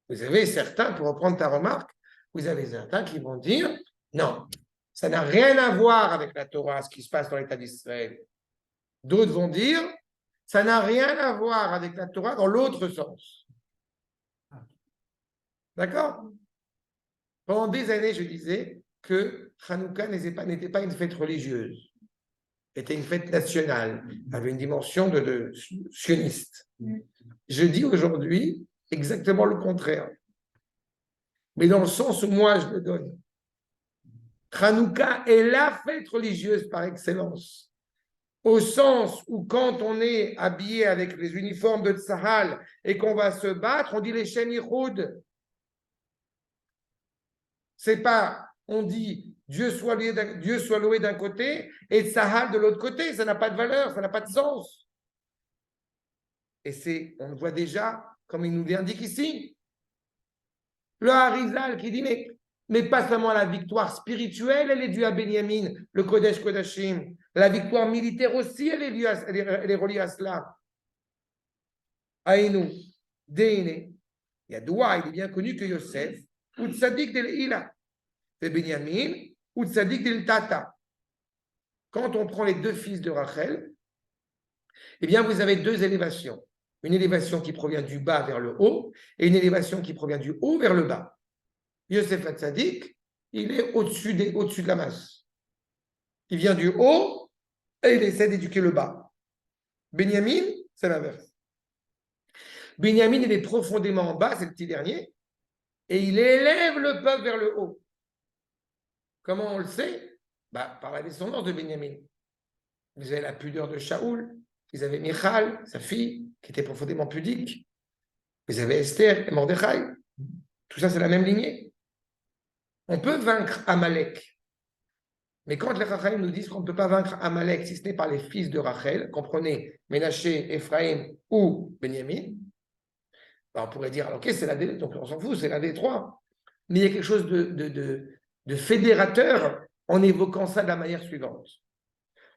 Vous avez certains, pour reprendre ta remarque, vous avez certains qui vont dire non, ça n'a rien à voir avec la Torah, ce qui se passe dans l'État d'Israël. D'autres vont dire ça n'a rien à voir avec la Torah dans l'autre sens. D'accord? Pendant des années, je disais que Hanouka n'était pas une fête religieuse, était une fête nationale, avait une dimension de sioniste. Je dis aujourd'hui exactement le contraire. Mais dans le sens où moi je le donne. Hanouka est la fête religieuse par excellence. Au sens où quand on est habillé avec les uniformes de Tzahal et qu'on va se battre, on dit les Shem Yichud. C'est pas, on dit Dieu soit loué d'un côté et Tzahal de l'autre côté. Ça n'a pas de valeur, ça n'a pas de sens. Et on le voit déjà, comme il nous l'indique ici, le Harizal qui dit mais pas seulement la victoire spirituelle, elle est due à Benyamin, le Kodesh Kodashim. La victoire militaire aussi, elle est reliée à cela. Aïnou, Deine, Yadoua, il est bien connu que Yosef, ou Tzadik del Ila, et Benyamin, ou Tzadik del Tata. Quand on prend les deux fils de Rachel, eh bien, vous avez deux élévations. Une élévation qui provient du bas vers le haut et une élévation qui provient du haut vers le bas. Yosef Hatzadik, il est au-dessus de la masse. Il vient du haut et il essaie d'éduquer le bas. Benyamin, c'est l'inverse. Benyamin, il est profondément en bas, c'est le petit dernier, et il élève le peuple vers le haut. Comment on le sait? Par la descendance de Benyamin. Vous avez la pudeur de Shaoul, vous avez Michal, sa fille, qui était profondément pudique. Vous avez Esther et Mordechai. Tout ça, c'est la même lignée. On peut vaincre Amalek. Mais quand les Rachel nous disent qu'on ne peut pas vaincre Amalek si ce n'est par les fils de Rachel, comprenez Ménaché, Ephraim ou Benyamin, on pourrait dire, ok, c'est l'un des, donc on s'en fout, c'est l'un des trois. Mais il y a quelque chose de fédérateur en évoquant ça de la manière suivante.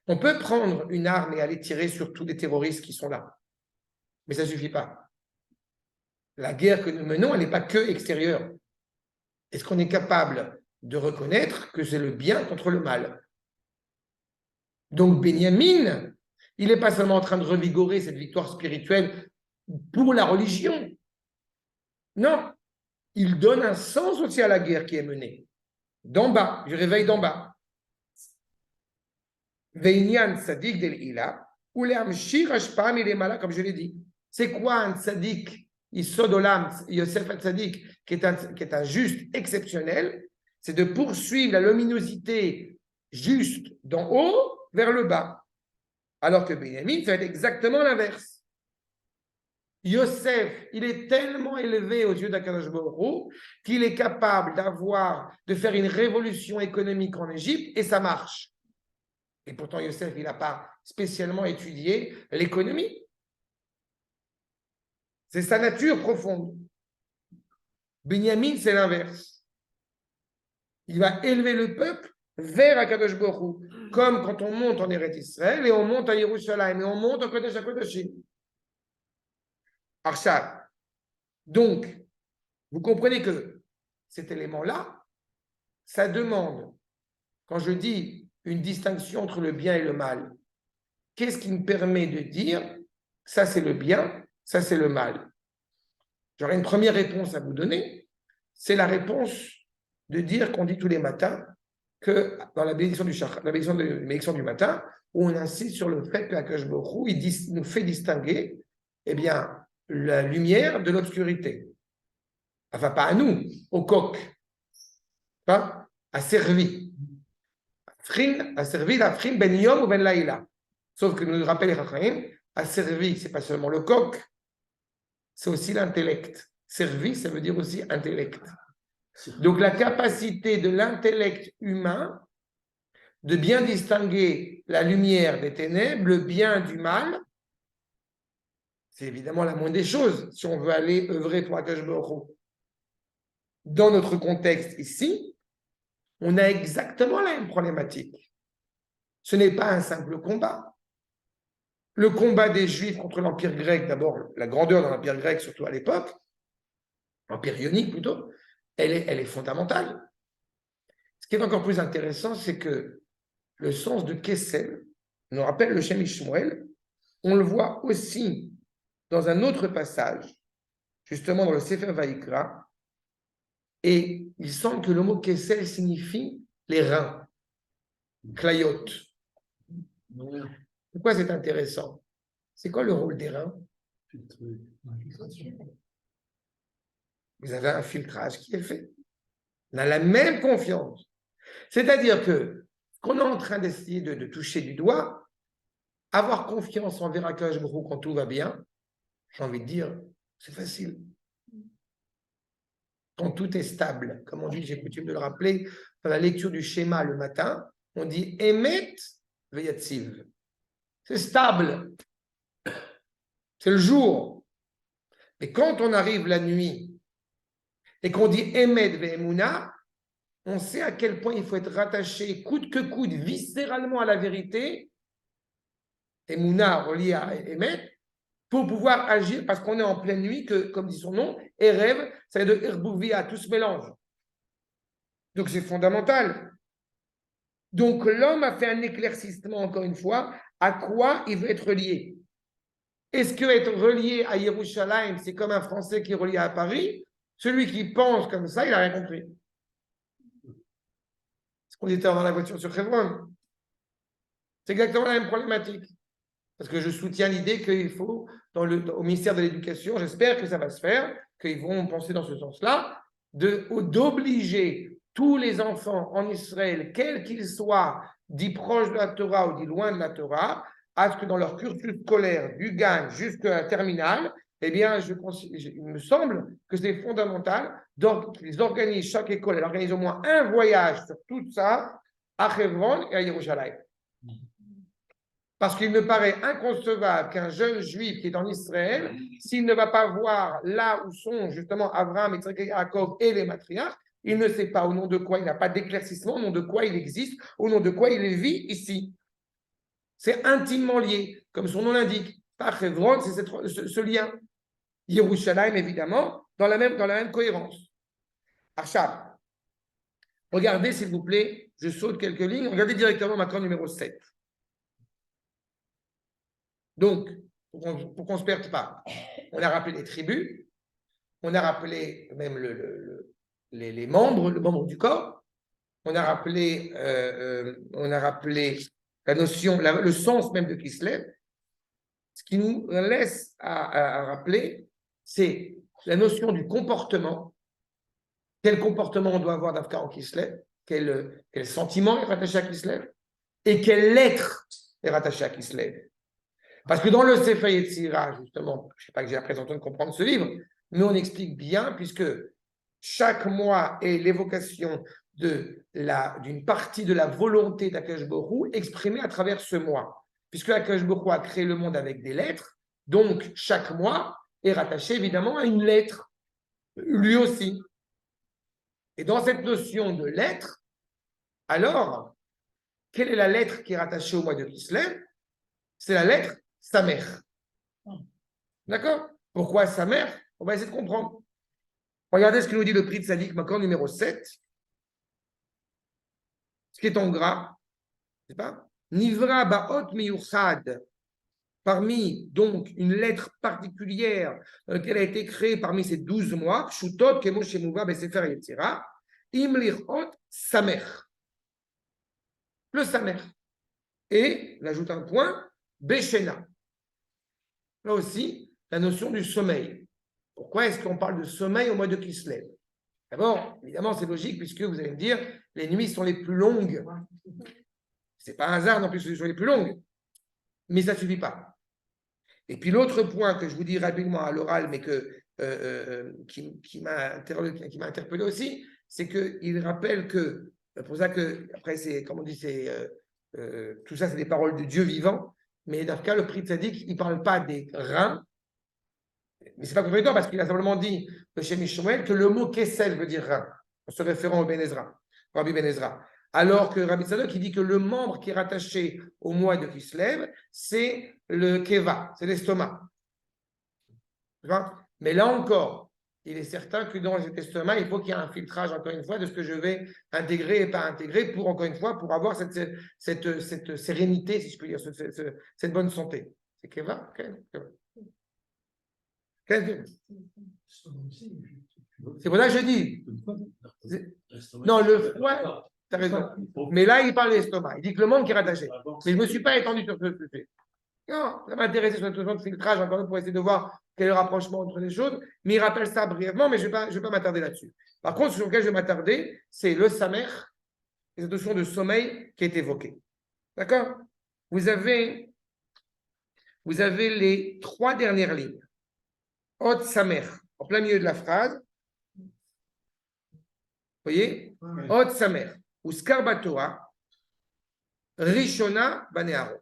On peut prendre une arme et aller tirer sur tous les terroristes qui sont là. Mais ça ne suffit pas. La guerre que nous menons, elle n'est pas que extérieure. Est-ce qu'on est capable de reconnaître que c'est le bien contre le mal? Donc, Benjamin, il n'est pas seulement en train de revigorer cette victoire spirituelle pour la religion. Non, il donne un sens aussi à la guerre qui est menée. D'en bas, je réveille d'en bas. Veinian Sadik del Ila, ou les Amshir Ashpam il est malin, comme je l'ai dit. C'est quoi un Sadik, Isodolam, Yosef Sadik, qui est un juste exceptionnel? C'est de poursuivre la luminosité juste d'en haut vers le bas. Alors que Benjamin fait exactement l'inverse. Yosef, il est tellement élevé aux yeux d'Akadosh Baruch Hu qu'il est capable de faire une révolution économique en Égypte et ça marche. Et pourtant, Yosef, il n'a pas spécialement étudié l'économie. C'est sa nature profonde. Binyamin, c'est l'inverse. Il va élever le peuple vers Akadosh Baruch Hu, comme quand on monte en Eretz Israël et on monte à Yerushalayim et on monte en Kodesh HaKodashim. Arshad. Donc, vous comprenez que cet élément-là, ça demande, quand je dis une distinction entre le bien et le mal, qu'est-ce qui me permet de dire ça c'est le bien, ça c'est le mal? J'aurais une première réponse à vous donner, c'est la réponse de dire qu'on dit tous les matins que dans la bénédiction du matin, où on insiste sur le fait que Akadosh Baruch Hu, il nous fait distinguer bien, la lumière de l'obscurité. Enfin, pas à nous, au coq. Pas a servi. A servi la frim ben yom ou ben laïla. Sauf que nous rappelle les Chachamim, a servi, c'est pas seulement le coq, c'est aussi l'intellect. Servi, ça veut dire aussi intellect. Donc la capacité de l'intellect humain de bien distinguer la lumière des ténèbres, le bien du mal, c'est évidemment la moindre des choses si on veut aller œuvrer pour Akadosh Baruch Hu. Dans notre contexte ici, on a exactement la même problématique. Ce n'est pas un simple combat. Le combat des Juifs contre l'Empire grec, d'abord, la grandeur de l'Empire grec, surtout à l'époque, l'Empire ionique plutôt, elle est fondamentale. Ce qui est encore plus intéressant, c'est que le sens de Kessel nous rappelle le Shem Shmuel. On le voit aussi dans un autre passage, justement dans le Sefer Vaïkra, et il semble que le mot Kessel signifie les reins, Klayot. Pourquoi c'est intéressant? C'est quoi le rôle des reins? Vous avez un filtrage qui est fait. On a la même confiance. C'est-à-dire que ce qu'on est en train d'essayer de toucher du doigt, avoir confiance envers Akadosh Baruch Hu quand tout va bien, j'ai envie de dire, c'est facile. Quand tout est stable, comme on dit, j'ai coutume de le rappeler, dans la lecture du schéma le matin, on dit Emet Veyatsiv. C'est stable. C'est le jour. Mais quand on arrive la nuit et qu'on dit Emet Veyemuna, on sait à quel point il faut être rattaché coûte que coûte, viscéralement à la vérité, Emouna relié à Emet, pour pouvoir agir, parce qu'on est en pleine nuit, que, comme dit son nom, Erev, ça veut dire Erbouvia, tout se mélange. Donc c'est fondamental. Donc l'homme a fait un éclaircissement, encore une fois, à quoi il veut être lié. Est-ce que être relié à Yerushalayim, c'est comme un Français qui est relié à Paris? Celui qui pense comme ça, il n'a rien compris. Est-ce qu'on était dans la voiture sur Hebron? C'est exactement la même problématique. Parce que je soutiens l'idée qu'il faut, au ministère de l'Éducation, j'espère que ça va se faire, qu'ils vont penser dans ce sens-là, d'obliger tous les enfants en Israël, quels qu'ils soient, dits proches de la Torah ou dits loin de la Torah, à ce que dans leur cursus scolaire, du GAN jusqu'à la terminale, eh bien, il me semble que c'est fondamental qu'ils organisent, chaque école, elle organise au moins un voyage sur tout ça à Hebron et à Yerushalayim. Parce qu'il me paraît inconcevable qu'un jeune juif qui est en Israël, s'il ne va pas voir là où sont justement Abraham, Yitzhak, Yaakov et les matriarches, il ne sait pas au nom de quoi il n'a pas d'éclaircissement, au nom de quoi il existe, au nom de quoi il vit ici. C'est intimement lié, comme son nom l'indique. Par Hebron, c'est ce lien. Yerushalayim, évidemment, dans la même cohérence. Achab, regardez s'il vous plaît, je saute quelques lignes, regardez directement Makor numéro 7. Donc, pour qu'on ne se perde pas, on a rappelé les tribus, on a rappelé même les membres, le membre du corps, on a rappelé la notion, le sens même de Kislev. Ce qui nous laisse à rappeler, c'est la notion du comportement. Quel comportement on doit avoir d'Afka en Kislev, quel sentiment est rattaché à Kislev, et quel être est rattaché à Kislev. Parce que dans le Sefer Yetzira, justement, je ne sais pas que j'ai la prétention de comprendre ce livre, mais on explique bien, puisque chaque mois est l'évocation d'une partie de la volonté d'Akadosh Borou exprimée à travers ce mois. Puisque Akadosh Borou a créé le monde avec des lettres, donc chaque mois est rattaché évidemment à une lettre, lui aussi. Et dans cette notion de lettre, alors, quelle est la lettre qui est rattachée au mois de Kislev? C'est la lettre Samer. D'accord? Pourquoi Samer? On va essayer de comprendre. Regardez ce que nous dit le prix de Tzadik, Makor numéro 7. Ce qui est en gras, c'est pas? Nivra ba'ot miyuchad. Parmi, donc, une lettre particulière qui a été créée parmi ces 12 mois, Shutot, Kemo Shemuva, Besefer Yetzira, Imlichot, Samer. Le Samer. Et, il ajoute un point, Beshena. Là aussi, la notion du sommeil. Pourquoi est-ce qu'on parle de sommeil au mois de Kislev? D'abord, évidemment, c'est logique puisque vous allez me dire, les nuits sont les plus longues. C'est pas un hasard non plus que ce sont les plus longues. Mais ça ne suffit pas. Et puis l'autre point que je vous dis rapidement à l'oral, mais qui m'a interpellé aussi, c'est qu'il rappelle que, pour ça que, après, c'est, comme on dit, tout ça, c'est des paroles de Dieu vivant, mais dans le cas, le prix de Tzadik, il ne parle pas des reins, mais ce n'est pas contradictoire parce qu'il a simplement dit, chez Mishmuel, que le mot Kessel veut dire rein, en se référant au Ben Ezra, Rabbi Ben Ezra. Alors que Rabbi Tzadok, il dit que le membre qui est rattaché au mois de Kislev, c'est le Keva, c'est l'estomac. Mais là encore, il est certain que dans cet estomac, il faut qu'il y ait un filtrage, encore une fois, de ce que je vais intégrer et pas intégrer pour, encore une fois, pour avoir cette sérénité, si je peux dire, cette bonne santé. C'est Keva? Okay. C'est pour ça que je dis. Non, le foie, tu as raison. Mais là, il parle de l'estomac. Il dit que le monde qui est rattaché. Mais je ne me suis pas étendu sur ce sujet. Non, ça m'a intéressé sur cette notion de filtrage, encore pour essayer de voir quel est le rapprochement entre les choses. Mais il rappelle ça brièvement, mais je ne vais pas m'attarder là-dessus. Par contre, sur lequel je vais m'attarder, c'est le Samer et cette notion de sommeil qui est évoquée. D'accord? Vous avez les 3 dernières lignes. Hot Samer, en plein milieu de la phrase. Vous voyez? Hot Samer, ou Skarbatora, Rishona Baneharot.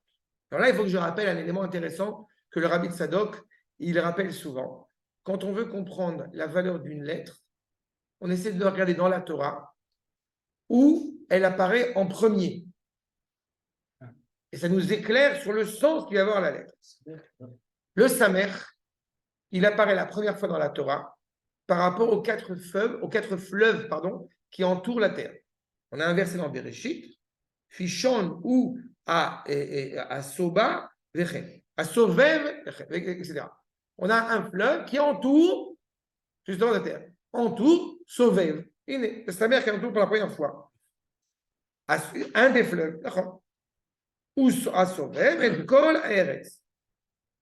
Alors là, il faut que je rappelle un élément intéressant que le Rabbi Tzadok, il rappelle souvent. Quand on veut comprendre la valeur d'une lettre, on essaie de regarder dans la Torah où elle apparaît en premier. Et ça nous éclaire sur le sens qu'il va avoir la lettre. Le Samer, il apparaît la première fois dans la Torah par rapport aux 4 fleuves qui entourent la terre. On a un verset dans Bereshit, Fishon ou à Soba, à Sovev, etc. On a un fleuve qui entoure justement la terre. Entoure Sovev. C'est la mer qui entoure pour la première fois. Un des fleuves. Ou à Sovev, et Kol Eretz.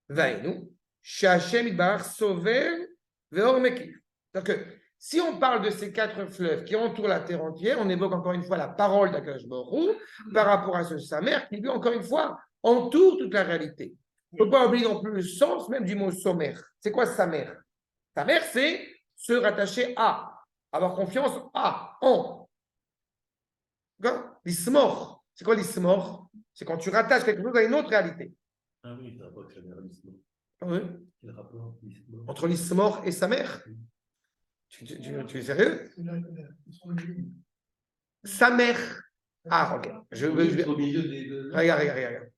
Vainu, Shachem Idbar Sovev, Veor Mekif. Donc, si on parle de ces 4 fleuves qui entourent la terre entière, on évoque encore une fois la parole d'Akadosh Baruch Hu par rapport à ce Samer qui, lui, encore une fois, entoure toute la réalité. Il ne faut pas oublier non plus le sens même du mot sommer. C'est quoi Samer? Samer, c'est se rattacher à, avoir confiance en. L'ismor. C'est quoi l'ismor? C'est quand tu rattaches quelque chose à une autre réalité. Ah oui, il rapport avec l'ismor. Oui. Quel rapport entre l'ismor et Samer? Tu es sérieux? Samer. Ah, ok. Au milieu des deux. Regarde.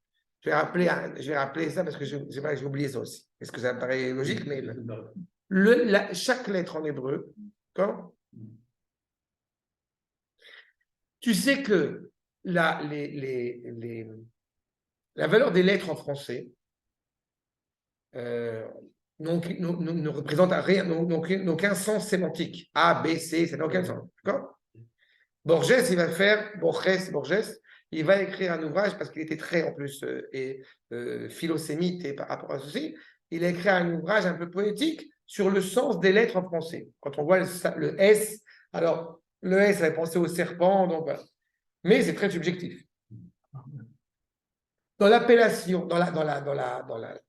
je vais rappeler ça parce que j'ai oublié ça aussi. Est-ce que ça me paraît logique? Mais chaque lettre en hébreu, d'accord? Tu sais que la valeur des lettres en français ne représente rien, n'ont aucun sens sémantique. A, B, C, ça n'a aucun sens. D'accord? Borges, il va faire, Borges, il va écrire un ouvrage parce qu'il était très, en plus, philosémite et par rapport à ceci, il a écrit un ouvrage un peu poétique sur le sens des lettres en français. Quand on voit le S, alors le S, ça va penser au serpent, donc voilà. Mais c'est très subjectif. Dans l'appellation, dans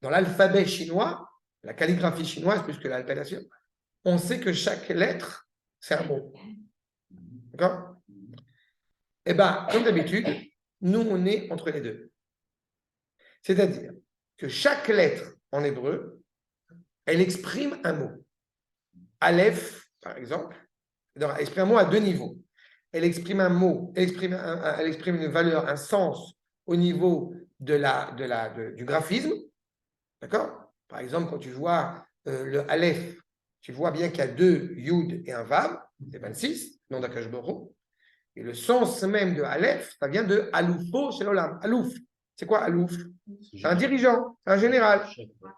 l'alphabet chinois, la calligraphie chinoise plus que l'appellation, on sait que chaque lettre, c'est un mot. D'accord? Eh bien, comme d'habitude, nous, on est entre les deux. C'est-à-dire que chaque lettre en hébreu, elle exprime un mot. Aleph, par exemple, elle exprime un mot à deux niveaux. Elle exprime un mot, elle exprime une valeur, un sens au niveau du graphisme. D'accord? Par exemple, quand tu vois le Aleph, tu vois bien qu'il y a deux Yud et un Vav, c'est 26, nom d'Akash Baruch. Et le sens même de Aleph, ça vient de Aloufo chez l'Olam. Alouf, c'est quoi Alouf? C'est un dirigeant, un général.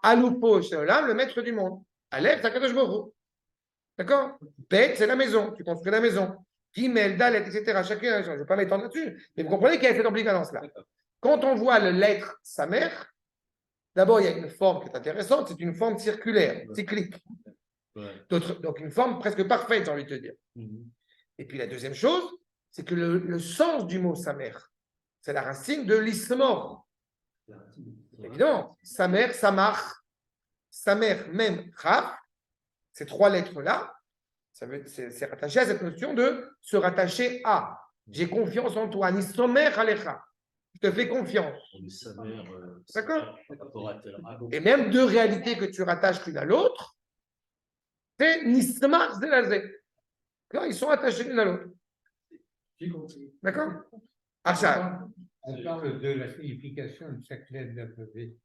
Aloufo chez l'Olam, le maître du monde. Aleph, c'est Akash Baruch. D'accord? Bet, c'est la maison, tu construis la maison. Gimel, Dalet, etc. Chacun, je ne vais pas m'étendre là-dessus, mais vous comprenez qu'il y a cette ambivalence-là. Quand on voit le lettre sa mère, d'abord, il y a une forme qui est intéressante, c'est une forme circulaire, cyclique. Donc, une forme presque parfaite, j'ai envie de te dire. Et puis, la deuxième chose, c'est que le sens du mot sa mère, c'est la racine de l'ismor. Évidemment, sa mère, sa mère, même, Chaf, ces trois lettres-là, c'est rattaché à cette notion de se rattacher à. J'ai confiance en toi. Nisomer alecha. Je te fais confiance. D'accord? Et même deux réalités que tu rattaches l'une à l'autre, c'est Nismar Zelazé. Ils sont attachés l'une à l'autre. D'accord? On parle de la signification de chaque lettre de l'alphabet.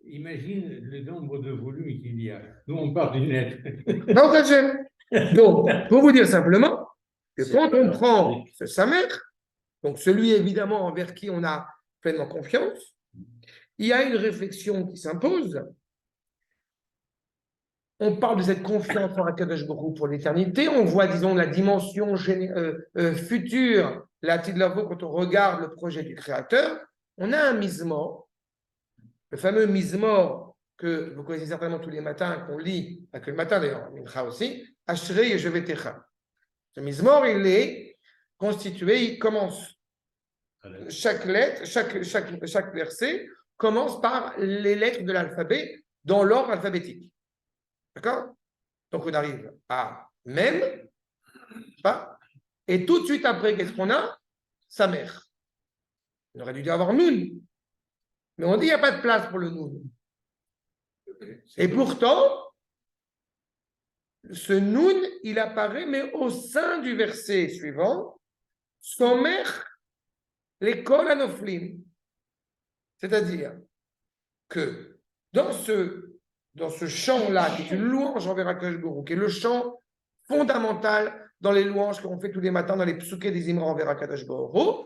Imagine le nombre de volumes qu'il y a. Nous, on parle d'une lettre. Donc, pour vous dire simplement que quand on prend ce Samer, donc celui évidemment envers qui on a pleinement confiance, il y a une réflexion qui s'impose. On parle de cette confiance en Akadosh Baruch Hu pour l'éternité. On voit, disons, la dimension future, la Tidlavo, quand on regarde le projet du Créateur. On a un Mizmor, le fameux Mizmor que vous connaissez certainement tous les matins, qu'on lit, pas que le matin d'ailleurs, Mincha aussi, Ashrei Yevetecha. Ce Mizmor, il est constitué, il commence. Chaque lettre, chaque verset commence par les lettres de l'alphabet dans l'ordre alphabétique. D'accord? Donc on arrive à Mem, et tout de suite après, qu'est-ce qu'on a? Sa mère. On aurait dû avoir Nun. Mais on dit qu'il n'y a pas de place pour le Nun. Et pourtant, ce Nun, il apparaît, mais au sein du verset suivant, Somer l'école Anoflim. C'est-à-dire que dans ce chant-là, qui est une louange envers Akadosh Baruch Hu, qui est le chant fondamental dans les louanges qu'on fait tous les matins dans les psukés des Imra envers Akadosh Baruch Hu,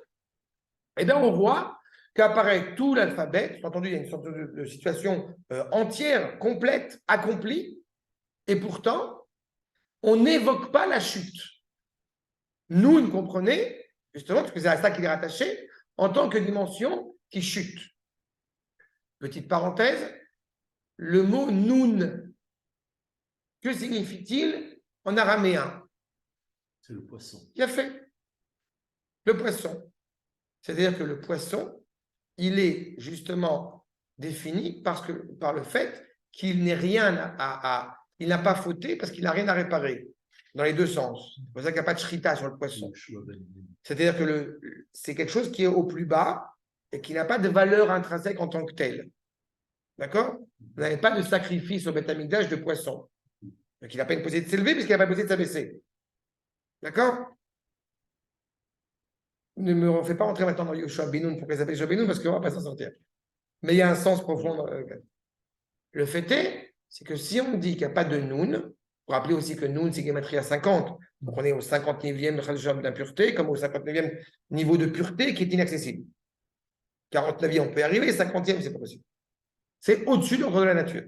eh bien, on voit qu'apparaît tout l'alphabet. Entendu, il y a une sorte de situation entière, complète, accomplie, et pourtant, on n'évoque pas la chute. Nous, comprenez, justement, parce que c'est à ça qu'il est rattaché, en tant que dimension qui chute. Petite parenthèse, le mot Nun, que signifie-t-il en araméen? C'est le poisson. Qui a fait le poisson. C'est-à-dire que le poisson, il est justement défini par le fait qu'il n'est rien il n'a pas fauté parce qu'il n'a rien à réparer, dans les deux sens. C'est pour ça qu'il n'y a pas de shrita sur le poisson. C'est-à-dire que c'est quelque chose qui est au plus bas et qui n'a pas de valeur intrinsèque en tant que tel. D'accord? Vous n'avez pas de sacrifice au Beth Amikdash de poisson. Donc il n'a pas une possibilité de s'élever puisqu'il n'a pas une possibilité de s'abaisser. D'accord? Ne me refais pas entrer maintenant dans Yoshua Benoun, pourquoi il s'appelle Yoshua Benoun, parce qu'on ne va pas s'en sortir. Mais il y a un sens profond. Le fait est, c'est que si on dit qu'il n'y a pas de Noun, pour rappeler aussi que Noun, c'est Gematria 50, donc on est au 59e d'impureté, comme au 59e niveau de pureté qui est inaccessible. 49e, on peut y arriver, 50e, c'est pas possible. C'est au-dessus de l'ordre de la nature.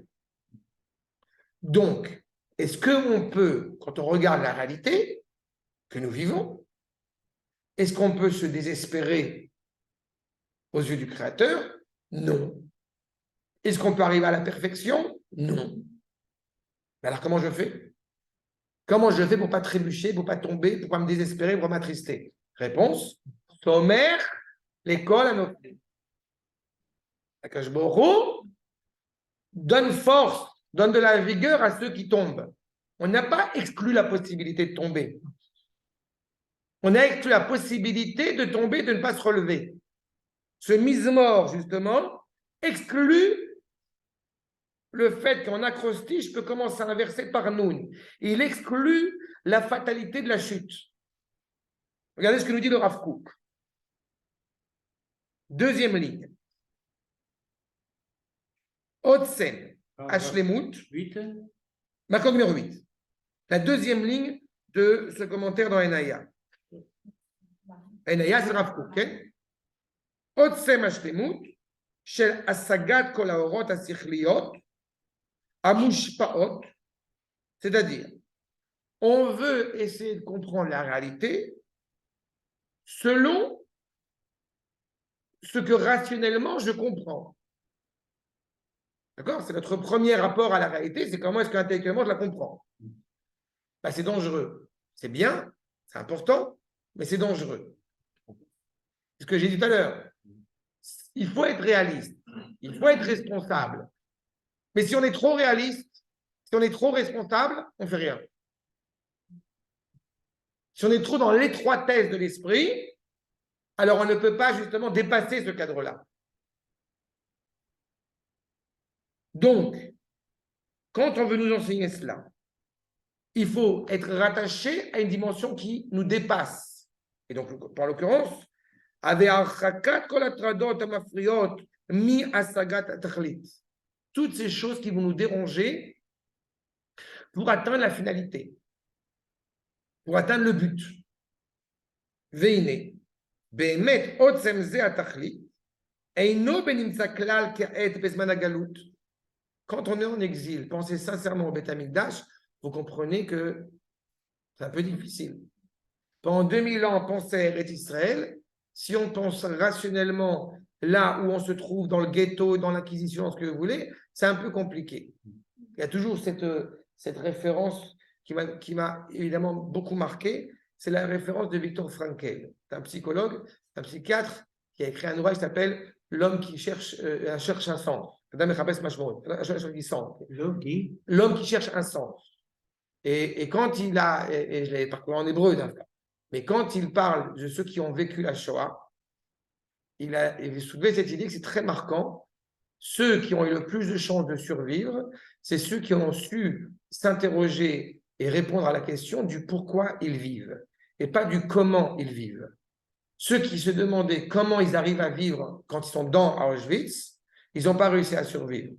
Donc, est-ce qu'on peut, quand on regarde la réalité que nous vivons, est-ce qu'on peut se désespérer aux yeux du Créateur? Non. Est-ce qu'on peut arriver à la perfection? Non. Alors comment je fais? Comment je fais pour ne pas trébucher, pour ne pas tomber, pour ne pas me désespérer, pour ne pas m'attrister? Réponse, sommaire, l'école à nos pieds. Akash Borou donne force, donne de la vigueur à ceux qui tombent. On n'a pas exclu la possibilité de tomber. On a exclu la possibilité de tomber, de ne pas se relever. Ce mise-mort, justement, exclut le fait qu'en acrostiche peut commencer à inverser par noun. Il exclut la fatalité de la chute. Regardez ce que nous dit le Rav Kook. Deuxième ligne. Otsen, Hashlemut, 8. marqueur numéro 8. La deuxième ligne de ce commentaire dans Enaya. Enaya, c'est le Rav Kook. Otsen, Hashlemut, Shel Asagat Kol Haorot Asichliot, Amushpaot, c'est-à-dire, on veut essayer de comprendre la réalité selon ce que rationnellement je comprends. D'accord? C'est notre premier rapport à la réalité, c'est comment est-ce qu'intellectuellement je la comprends. Ben, c'est dangereux. C'est bien, c'est important, mais c'est dangereux. C'est ce que j'ai dit tout à l'heure. Il faut être réaliste, il faut être responsable. Mais si on est trop réaliste, si on est trop responsable, on ne fait rien. Si on est trop dans l'étroitesse de l'esprit, alors on ne peut pas justement dépasser ce cadre-là. Donc, quand on veut nous enseigner cela, il faut être rattaché à une dimension qui nous dépasse. Et donc, par l'occurrence, toutes ces choses qui vont nous déranger pour atteindre la finalité, pour atteindre le but. Veine, behemet otzem ze atachlit, eino benimtza klal ka'et bezman hagalut. Quand on est en exil, pensez sincèrement au Beth Amikdash, vous comprenez que c'est un peu difficile. Pendant 2000 ans, pensez à Eretz Israël. Si on pense rationnellement là où on se trouve, dans le ghetto, dans l'Inquisition, ce que vous voulez, c'est un peu compliqué. Il y a toujours cette référence qui m'a évidemment beaucoup marqué, c'est la référence de Viktor Frankl. C'est un psychologue, un psychiatre qui a écrit un ouvrage qui s'appelle « L'homme qui cherche un sens ». L'homme qui cherche un sens. Et quand il a, et je l'ai parcouru en hébreu d'un cas, mais quand il parle de ceux qui ont vécu la Shoah, il a soulevé cette idée que c'est très marquant. Ceux qui ont eu le plus de chances de survivre, c'est ceux qui ont su s'interroger et répondre à la question du pourquoi ils vivent, et pas du comment ils vivent. Ceux qui se demandaient comment ils arrivent à vivre quand ils sont dans Auschwitz, ils n'ont pas réussi à survivre.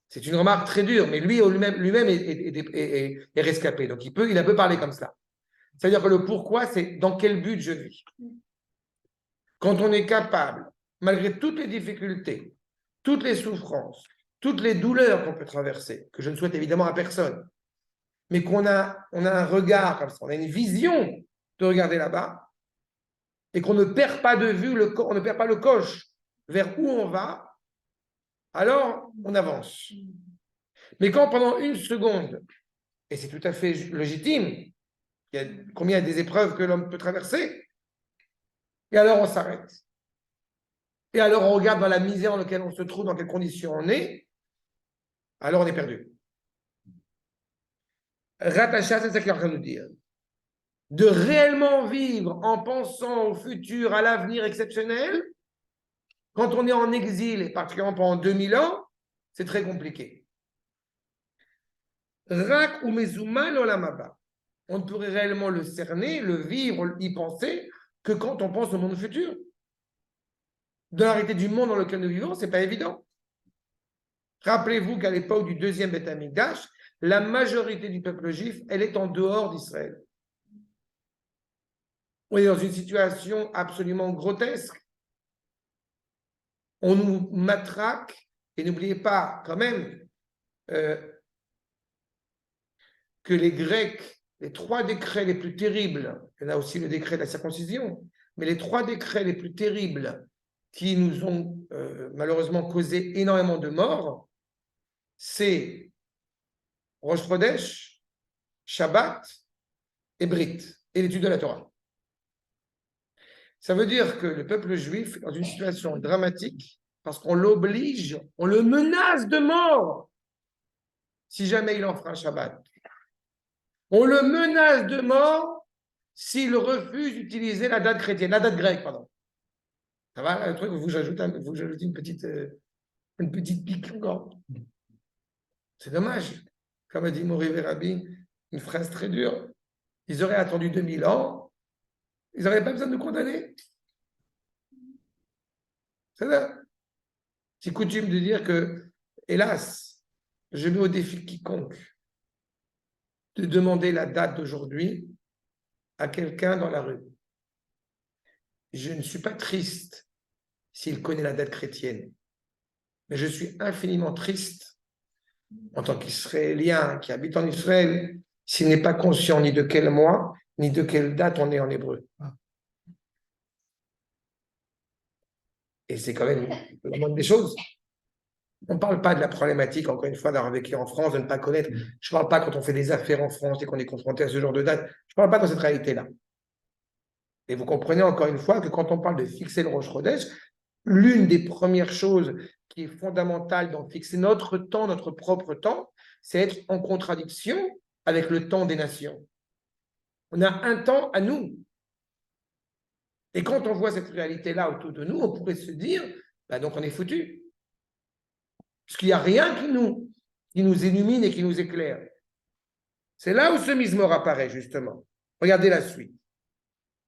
C'est une remarque très dure, mais lui-même est rescapé. Donc il peut parler comme ça. C'est-à-dire que le pourquoi, c'est dans quel but je vis. Quand on est capable, malgré toutes les difficultés, toutes les souffrances, toutes les douleurs qu'on peut traverser, que je ne souhaite évidemment à personne, mais qu'on a un regard comme ça, on a une vision de regarder là-bas, et qu'on ne perd pas de vue, on ne perd pas le coche vers où on va, alors on avance. Mais quand pendant une seconde, et c'est tout à fait légitime, combien il y a des épreuves que l'homme peut traverser, et alors on s'arrête. Et alors on regarde dans la misère dans laquelle on se trouve, dans quelles conditions on est, alors on est perdu. Rattacha, c'est ça qu'il est en train de nous dire. De réellement vivre en pensant au futur, à l'avenir exceptionnel, quand on est en exil, et particulièrement pendant 2000 ans, c'est très compliqué. Rak ou mezuma l'olamaba. On ne pourrait réellement le cerner, le vivre, y penser, que quand on pense au monde futur. Dans la réalité du monde dans lequel nous vivons, ce n'est pas évident. Rappelez-vous qu'à l'époque du deuxième Beth Amikdash, la majorité du peuple juif, elle est en dehors d'Israël. On est dans une situation absolument grotesque. On nous matraque, et n'oubliez pas quand même que les Grecs, les 3 décrets les plus terribles, il y en a aussi le décret de la circoncision, mais les 3 décrets les plus terribles qui nous ont malheureusement causé énormément de morts, c'est Rosh Chodesh, Shabbat et Brit, et l'étude de la Torah. Ça veut dire que le peuple juif est dans une situation dramatique parce qu'on l'oblige, on le menace de mort si jamais il enfreint Shabbat. On le menace de mort s'il refuse d'utiliser la date chrétienne, la date grecque, pardon. Ça va, le truc, vous j'ajoute une petite pique encore. C'est dommage. Comme a dit Mori Verabi, une phrase très dure. Ils auraient attendu 2000 ans, ils n'auraient pas besoin de nous condamner. C'est là. C'est coutume de dire que, hélas, je mets au défi quiconque de demander la date d'aujourd'hui à quelqu'un dans la rue. Je ne suis pas triste s'il connaît la date chrétienne, mais je suis infiniment triste en tant qu'Israélien qui habite en Israël s'il n'est pas conscient ni de quel mois, ni de quelle date on est en hébreu. Et c'est quand même la moindre des choses. On ne parle pas de la problématique, encore une fois, d'avoir vécu en France, de ne pas connaître. Je ne parle pas quand on fait des affaires en France et qu'on est confronté à ce genre de date. Je ne parle pas dans cette réalité-là. Et vous comprenez encore une fois que quand on parle de fixer le Rosh Chodesh, l'une des premières choses qui est fondamentale dans fixer notre temps, notre propre temps, c'est être en contradiction avec le temps des nations. On a un temps à nous. Et quand on voit cette réalité-là autour de nous, on pourrait se dire, bah donc on est foutu. Parce qu'il n'y a rien qui nous illumine et qui nous éclaire. C'est là où ce Mizmor apparaît, justement. Regardez la suite.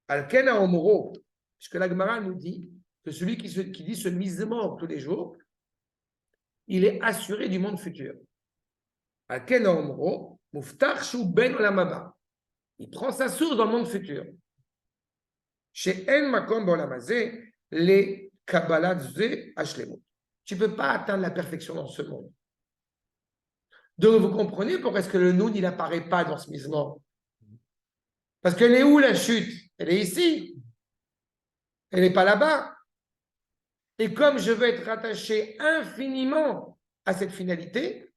Al-Kena Omoro, puisque la Gemara nous dit que celui qui dit ce Mizmor tous les jours, il est assuré du monde futur. Al-Kena Omoro, Muftar Shu Ben Olamaba. Il prend sa source dans le monde futur. Chez En Makom Bolamazé, les Kabbalah Ze Ashlemut. Tu ne peux pas atteindre la perfection dans ce monde. Donc, vous comprenez pourquoi est-ce que le Noun, il n'apparaît pas dans ce Mizmor. Parce qu'elle est où la chute? Elle est ici. Elle n'est pas là-bas. Et comme je veux être rattaché infiniment à cette finalité,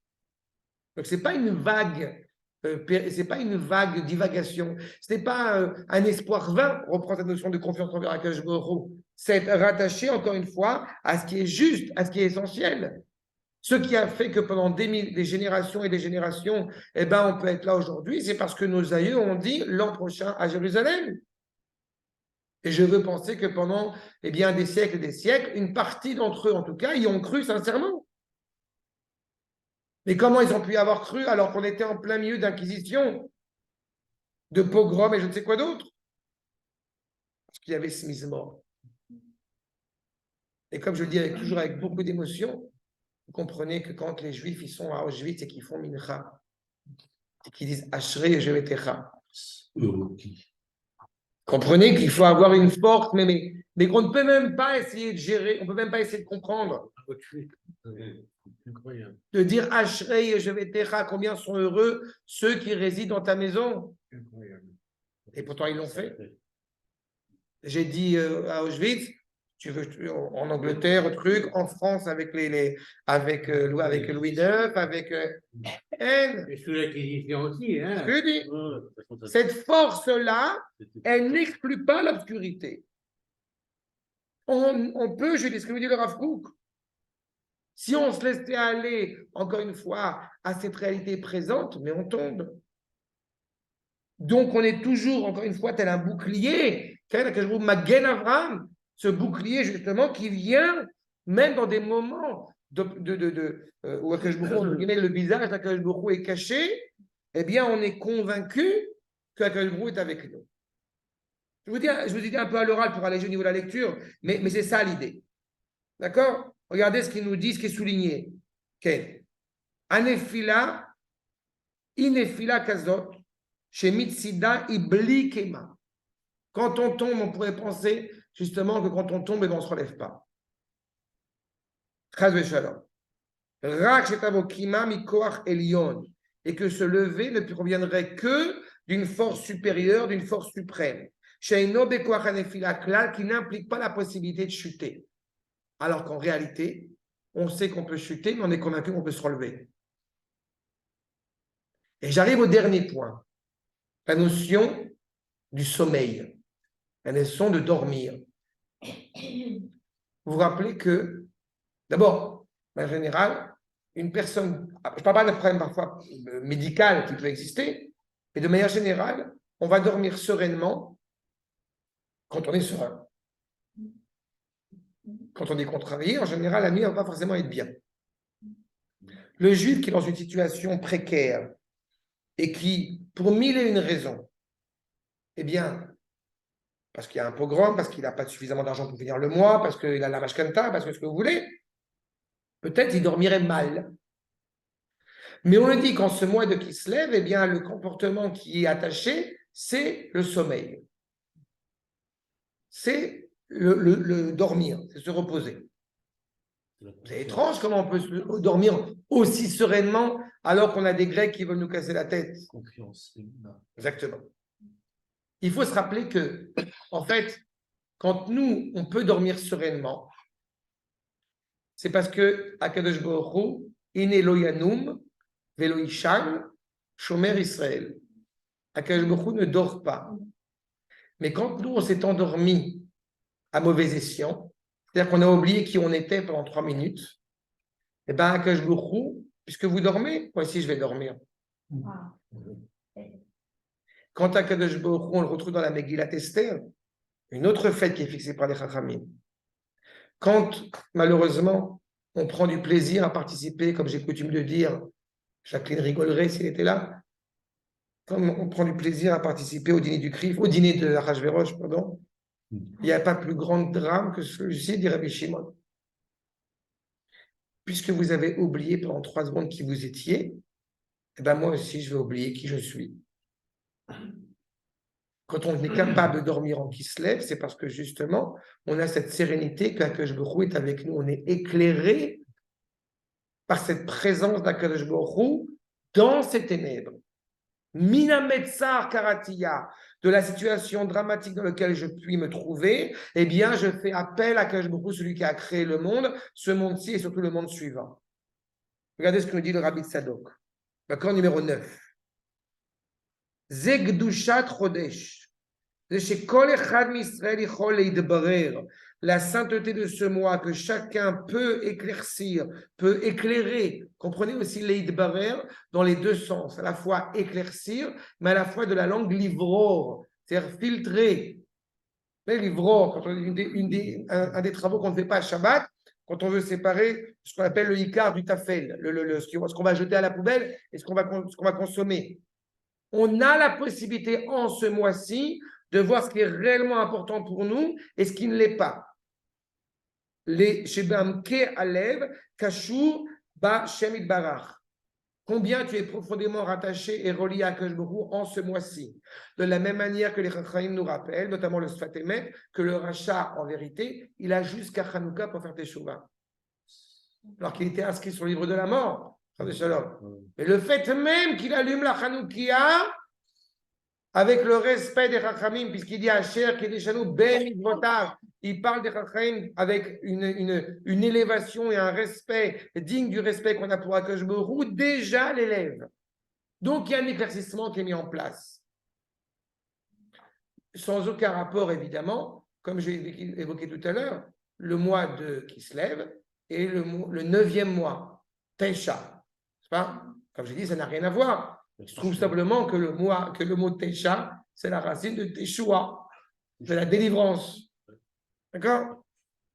donc ce n'est pas une vague, c'est pas une vague divagation, ce n'est pas un espoir vain, on reprend cette notion de confiance envers Akadosh Baruch Hu. C'est être rattaché, encore une fois, à ce qui est juste, à ce qui est essentiel. Ce qui a fait que pendant des générations et des générations, eh ben, on peut être là aujourd'hui, c'est parce que nos aïeux ont dit l'an prochain à Jérusalem. Et je veux penser que pendant des siècles et des siècles, une partie d'entre eux, en tout cas, y ont cru sincèrement. Mais comment ils ont pu y avoir cru alors qu'on était en plein milieu d'inquisition, de pogrom et je ne sais quoi d'autre? Parce qu'il y avait ce Mizmor. Et comme je le dis toujours avec beaucoup d'émotion, vous comprenez que quand les Juifs ils sont à Auschwitz et qu'ils font Mincha, et qu'ils disent Ashrei Yevetecha, comprenez qu'il faut avoir une force, mais qu'on ne peut même pas essayer de gérer, on ne peut même pas essayer de comprendre. De dire Ashrei Yevetecha, combien sont heureux ceux qui résident dans ta maison. Et pourtant ils l'ont fait. J'ai dit à Auschwitz, tu veux en Angleterre, truc, en France avec avec Louis IX, avec N. Et sous l'acquisition aussi, hein. Je dis, cette force-là, elle n'exclut pas l'obscurité. On peut, je dis ce que vous dit le Rav Kook, si on se laissait aller, encore une fois, à cette réalité présente, mais on tombe. Donc, on est toujours, encore une fois, tel un bouclier, Magen Avram, ce bouclier, justement, qui vient, même dans des moments où le visage d'Akadosh Baruch Hu est caché, eh bien, on est convaincu qu'Akadosh Baruch Hu est avec nous. Je vous ai dit un peu à l'oral pour alléger au niveau de la lecture, mais c'est ça l'idée. D'accord? Regardez ce qu'il nous dit, ce qui est souligné. Okay. Anefila, inefila kazot, chez Mitsida, ibli kema. Quand on tombe, on pourrait penser justement que quand on tombe, on ne se relève pas. Chaz v'shalom. Rak shetavokima mikoach elyon. Et que se lever ne proviendrait que d'une force supérieure, d'une force suprême. Sheino bekoach anefila klal, qui n'implique pas la possibilité de chuter. Alors qu'en réalité, on sait qu'on peut chuter, mais on est convaincu qu'on peut se relever. Et j'arrive au dernier point, la notion du sommeil, la notion de dormir. Vous vous rappelez que, d'abord, en général, une personne, je ne parle pas d'un problème parfois médical qui peut exister, mais de manière générale, on va dormir sereinement quand on est serein. Quand on est contrarié, en général, la nuit ne va pas forcément être bien. Le juif qui est dans une situation précaire et qui, pour mille et une raisons, eh bien, parce qu'il y a un pogrom, parce qu'il n'a pas suffisamment d'argent pour finir le mois, parce qu'il a la mashkanta, parce que ce que vous voulez, peut-être il dormirait mal. Mais on le dit qu'en ce mois de Kislev, eh bien, le comportement qui est attaché, c'est le sommeil. C'est le dormir, c'est se reposer. C'est étrange comment on peut dormir aussi sereinement alors qu'on a des Grecs qui veulent nous casser la tête. Confiance. Exactement. Il faut se rappeler que, en fait, quand nous, on peut dormir sereinement, c'est parce que Akadosh Baruch Hu, Ine lo yanum, velo ishan, shomer Israël. Akadosh Baruch Hu ne dort pas. Mais quand nous, on s'est endormi à mauvais escient, c'est-à-dire qu'on a oublié qui on était pendant 3 minutes, et bien Akadosh Baruch Hu, puisque vous dormez, moi aussi je vais dormir. Quant à Kadosh Baruch Hu, on le retrouve dans la Megillat Esther, une autre fête qui est fixée par les Chachamim. Quand, malheureusement, on prend du plaisir à participer, comme j'ai coutume de dire, Jacqueline rigolerait s'il était là, quand on prend du plaisir à participer au dîner du CRIF, au dîner de Achashverosh, pardon, il n'y a pas plus grand drame que celui-ci, dit Rabbi Shimon. Puisque vous avez oublié pendant 3 secondes qui vous étiez, eh ben moi aussi, je vais oublier qui je suis. Quand on est capable de dormir en Kislev, c'est parce que justement, on a cette sérénité qu'Akadosh Baruch Hu est avec nous. On est éclairé par cette présence d'Akadosh Baruch Hu dans ces ténèbres. Mina Metzar Karatia, de la situation dramatique dans laquelle je puis me trouver, eh bien, je fais appel à Akadosh Baruch Hu, celui qui a créé le monde, ce monde-ci et surtout le monde suivant. Regardez ce que nous dit le Rabbi Tzadok. L'accord numéro 9. Zegdushat Chodesh. La sainteté de ce mois que chacun peut éclaircir, peut éclairer. Comprenez aussi l'eidbarer dans les deux sens, à la fois éclaircir, mais à la fois de la langue livror, c'est-à-dire filtrer. Mais livror, quand on, un des travaux qu'on ne fait pas à Shabbat, quand on veut séparer ce qu'on appelle le ikar du tafel, ce qu'on va jeter à la poubelle et ce qu'on va consommer. On a la possibilité en ce mois-ci de voir ce qui est réellement important pour nous et ce qui ne l'est pas. Les Shebam Ke Alev, Kashur, Ba Shemit Barach. Combien tu es profondément rattaché et relié à Akadosh Baruch Hu en ce mois-ci. De la même manière que les Chachamim nous rappellent, notamment le Sfat Emet, que le rachat, en vérité, il a jusqu'à Hanouka pour faire Teshuvah. Alors qu'il était inscrit sur le livre de la mort. Mais le fait même qu'il allume la Hanoukia, avec le respect des Chachamim, puisqu'il dit Asher, Kedeshanu, Ben Mitzvotav, il parle des Chachamim avec une élévation et un respect digne du respect qu'on a pour Akadosh Baruch Hu, déjà l'élève. Donc il y a un éclaircissement qui est mis en place. Sans aucun rapport, évidemment, comme j'ai évoqué tout à l'heure, le mois de Kislev et le 9e mois, Tesha. Comme j'ai dit, ça n'a rien à voir. Je trouve simplement que le mot Tesha, c'est la racine de Teshua, de la délivrance. D'accord?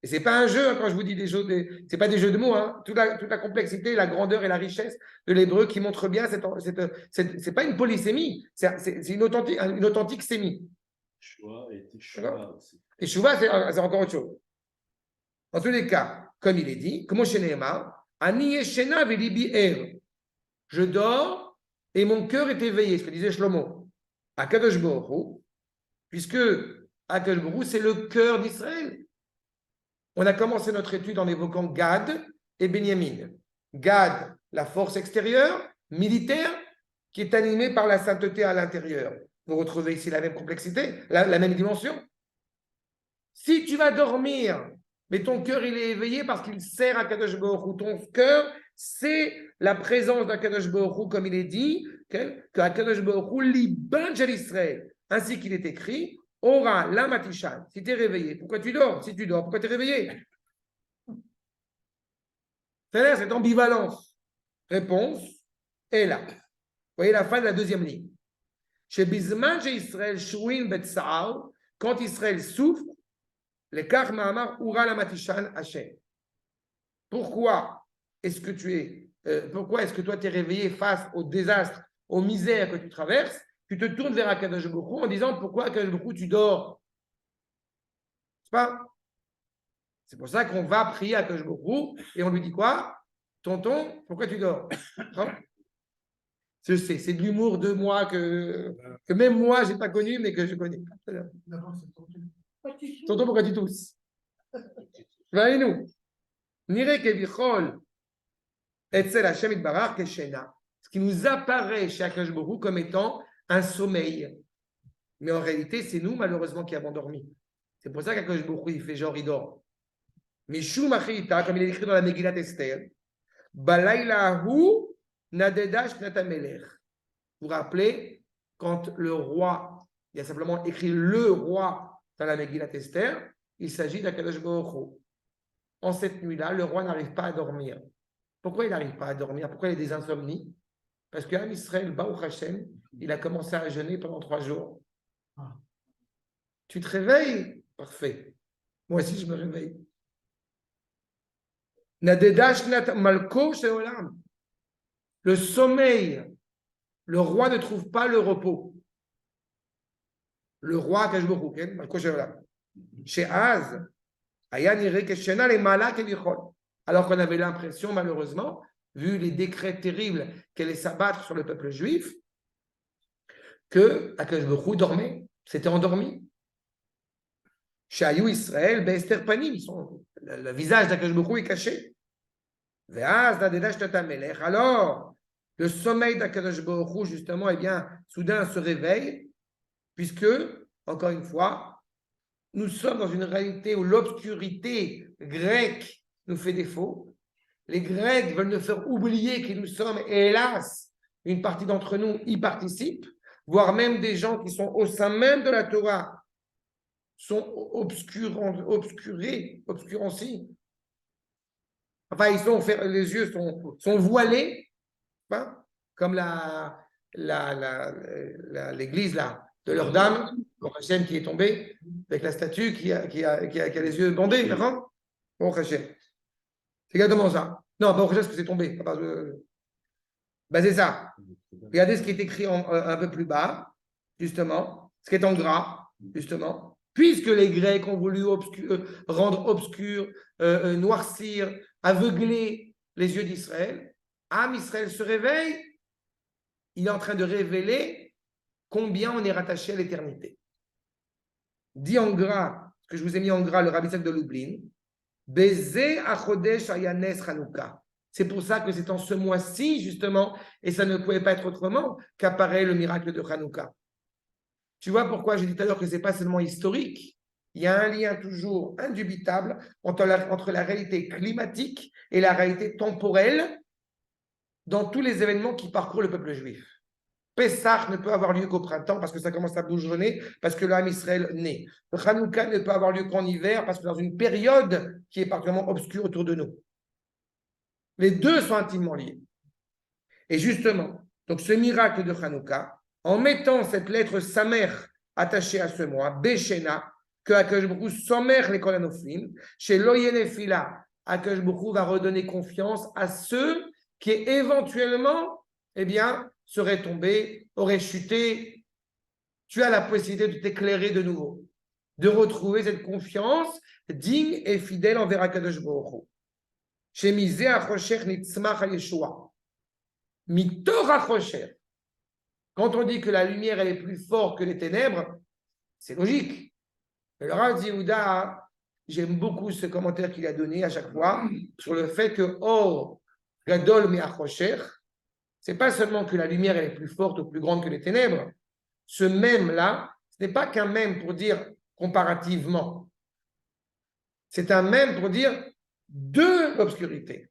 Et ce n'est pas un jeu, quand je vous dis des choses, ce n'est pas des jeux de mots. Toute la complexité, la grandeur et la richesse de l'hébreu qui montre bien, c'est pas une polysémie, c'est une authentique sémie. Choix et Teshuva aussi. Et Shuvah, c'est encore autre chose. En tous les cas, comme il est dit, comme chez Nehemar, Ani yeshena velibi er. Je dors et mon cœur est éveillé, ce que disait Shlomo. Akadosh Baruch Hu, puisque Akadosh Baruch Hu, c'est le cœur d'Israël. On a commencé notre étude en évoquant Gad et Benyamin. Gad, la force extérieure, militaire, qui est animée par la sainteté à l'intérieur. Vous retrouvez ici la même complexité, la même dimension. Si tu vas dormir, mais ton cœur il est éveillé parce qu'il sert à Kadosh Baruch Hu, ton cœur, c'est la présence d'Akadosh Baruch Hu, comme il est dit, que Akadosh Baruch Hu liban jel Israël, ainsi qu'il est écrit, Ora la matishan. Si tu es réveillé, pourquoi tu dors? Si tu dors, pourquoi tu es réveillé? C'est cette ambivalence. Réponse est là. Vous voyez la fin de la deuxième ligne. Chez Bizman, chez Israël, Shouin Betsa'al, quand Israël souffre, les Kach Mahamar Ura la Matishan Hashem. Pourquoi est-ce que toi tu es réveillé face au désastre, aux misères que tu traverses? Tu te tournes vers Akadosh Baruch Hu en disant pourquoi Akadosh Baruch Hu tu dors? C'est pas? C'est pour ça qu'on va prier à Akadosh Baruch Hu et on lui dit quoi? Tonton, pourquoi tu dors? Je sais, c'est de l'humour de moi que même moi je n'ai pas connu mais que je connais. D'abord, c'est tonton. Tonton, pourquoi tu tousses? Voyez-nous. Nire kevichol etzel Hashem itbarach keshena. Ce qui nous apparaît chez Akadosh Baruch Hu comme étant un sommeil. Mais en réalité, c'est nous, malheureusement, qui avons dormi. C'est pour ça qu'Akadosh Baruch Hu, il fait genre, il dort. Mishum achita, comme il est écrit dans la Megillat Esther, balayla hu nadedash natamelech. Vous vous rappelez, quand le roi, il y a simplement écrit le roi dans la Megillat Esther, il s'agit d'Akadosh Baruch Hu. En cette nuit-là, le roi n'arrive pas à dormir. Pourquoi il n'arrive pas à dormir? Pourquoi il y a des insomnies? Parce qu'Am Israël, Baruch Hashem, il a commencé à jeûner pendant 3 jours. Tu te réveilles? Parfait. Moi aussi, je me réveille. Le sommeil, le roi ne trouve pas le repos. Le roi, chez Az, alors qu'on avait l'impression, malheureusement, vu les décrets terribles qu'elle allait s'abattre sur le peuple juif, que Akadosh Baruch Hu dormait, s'était endormi. Chez Ayou Israël, Be'ester Panim, le visage d'Akadosh Baruch Hu est caché. Alors, le sommeil d'Akadosh Baruch Hu, justement, eh bien, soudain se réveille, puisque, encore une fois, nous sommes dans une réalité où l'obscurité grecque nous fait défaut. Les Grecs veulent nous faire oublier qui nous sommes, et hélas, une partie d'entre nous y participe, voire même des gens qui sont au sein même de la Torah sont obscurancis. Enfin, les yeux sont voilés, hein, comme l'église là, de leur dame, qui est tombée, avec la statue qui a les yeux bandés. Bon, c'est exactement ça. Non, pas au que c'est tombé. Ben, c'est ça. Regardez ce qui est écrit un peu plus bas, justement, ce qui est en gras, justement. Puisque les Grecs ont voulu rendre obscur, noircir, aveugler les yeux d'Israël, Am Israël se réveille, il est en train de révéler combien on est rattaché à l'éternité. Dit en gras, ce que je vous ai mis en gras, le Rabbi Yitzhak de Lublin, Beze achodesh ayanes Hanouka. C'est pour ça que c'est en ce mois-ci, justement, et ça ne pouvait pas être autrement, qu'apparaît le miracle de Hanouka. Tu vois pourquoi j'ai dit tout à l'heure que ce n'est pas seulement historique. Il y a un lien toujours indubitable entre la réalité climatique et la réalité temporelle dans tous les événements qui parcourent le peuple juif. Pessah ne peut avoir lieu qu'au printemps parce que ça commence à bourgeonner, parce que l'âme Israël naît. Hanouka ne peut avoir lieu qu'en hiver parce que dans une période qui est particulièrement obscure autour de nous. Les deux sont intimement liés. Et justement, donc ce miracle de Hanouka, en mettant cette lettre Samer attachée à ce mois, Beshena, que Akadosh Baruch Hu sommer les kolanofim, chez Loyenefila, Akadosh Baruch Hu va redonner confiance à ceux qui éventuellement, eh bien, seraient tombés, auraient chuté tu as la possibilité de t'éclairer de nouveau, de retrouver cette confiance digne et fidèle envers Akadosh Baruch Hu. Shemiseh achosher nitzmach hayeshua. Mitor achosher. Quand on dit que la lumière elle est plus forte que les ténèbres, c'est logique. Mais le Rav Yehuda, j'aime beaucoup ce commentaire qu'il a donné à chaque fois sur le fait que Or Gadol mi achosher, c'est pas seulement que la lumière elle est plus forte ou plus grande que les ténèbres. Ce même-là, ce n'est pas qu'un même pour dire comparativement. C'est un même pour dire de l'obscurité.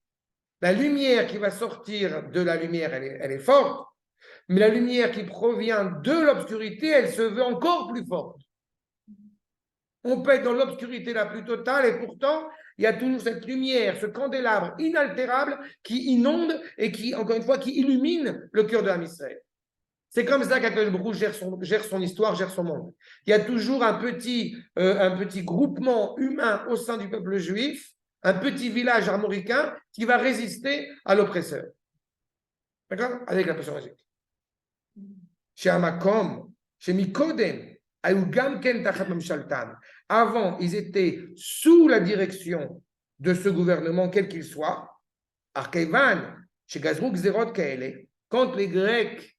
La lumière qui va sortir de la lumière, elle est forte, mais la lumière qui provient de l'obscurité, elle se veut encore plus forte. On peut être dans l'obscurité la plus totale et pourtant, il y a toujours cette lumière, ce candélabre inaltérable qui inonde et qui, encore une fois, qui illumine le cœur de l'âme Israël. C'est comme ça qu'Akadosh Baruch Hu gère son histoire, gère son monde. Il y a toujours un petit groupement humain au sein du peuple juif, un petit village armoricain qui va résister à l'oppresseur. D'accord? Avec la pression magique. Chez Amakom, chez Mikodem, avant, ils étaient sous la direction de ce gouvernement, quel qu'il soit. Arkeivan, chez Gazruk Zerot Kaele, quand les Grecs,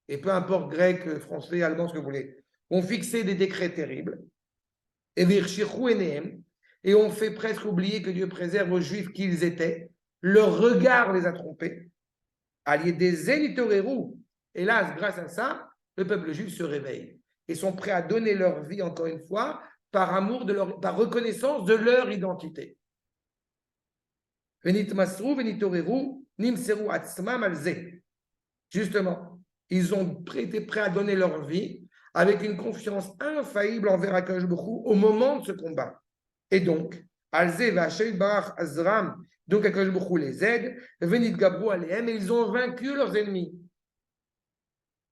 et peu importe grec, français, allemand, ce que vous voulez, ont fixé des décrets terribles, et ont fait presque oublier que Dieu préserve aux Juifs qui ils étaient, leur regard les a trompés. Alliés des élitorérou. Hélas, grâce à ça, le peuple juif se réveille et sont prêts à donner leur vie, encore une fois, par amour, par reconnaissance de leur identité. Justement, ils ont été prêts à donner leur vie avec une confiance infaillible envers Akadosh Baruch Hu au moment de ce combat. Et donc, Alze Vachel Barach Azram, donc Akadosh Baruch Hu les aide, Venit Gabrou Alehem, et ils ont vaincu leurs ennemis.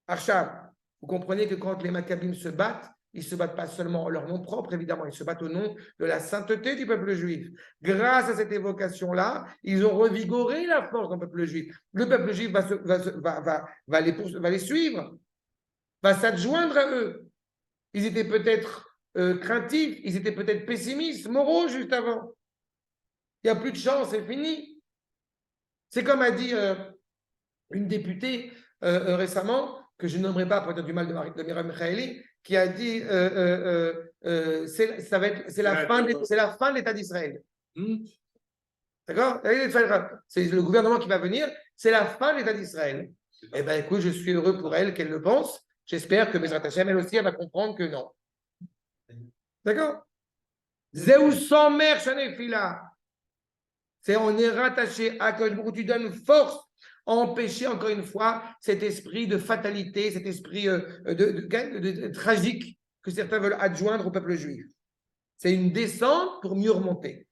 Arshab, vous comprenez que quand les Maccabim se battent, ils ne se battent pas seulement en leur nom propre, évidemment, ils se battent au nom de la sainteté du peuple juif. Grâce à cette évocation-là, ils ont revigoré la force du peuple juif. Le peuple juif va les suivre, va s'adjoindre à eux. Ils étaient peut-être craintifs, ils étaient peut-être pessimistes, moraux juste avant. Il n'y a plus de chance, c'est fini. C'est comme a dit une députée récemment, que je nommerai pas pour dire du mal de Mirav Michaeli, qui a dit c'est la fin de l'État d'Israël. D'accord? C'est le gouvernement qui va venir, c'est la fin de l'État d'Israël. Eh bien, écoute, je suis heureux pour elle qu'elle le pense. J'espère que Bezrat Hashem, elle aussi, elle va comprendre que non. D'accord? Zéou sans mer, Shanefila. C'est on est rattaché à que tu donnes force à empêcher encore une fois cet esprit de fatalité, cet esprit de tragique que certains veulent adjoindre au peuple juif. C'est une descente pour mieux remonter.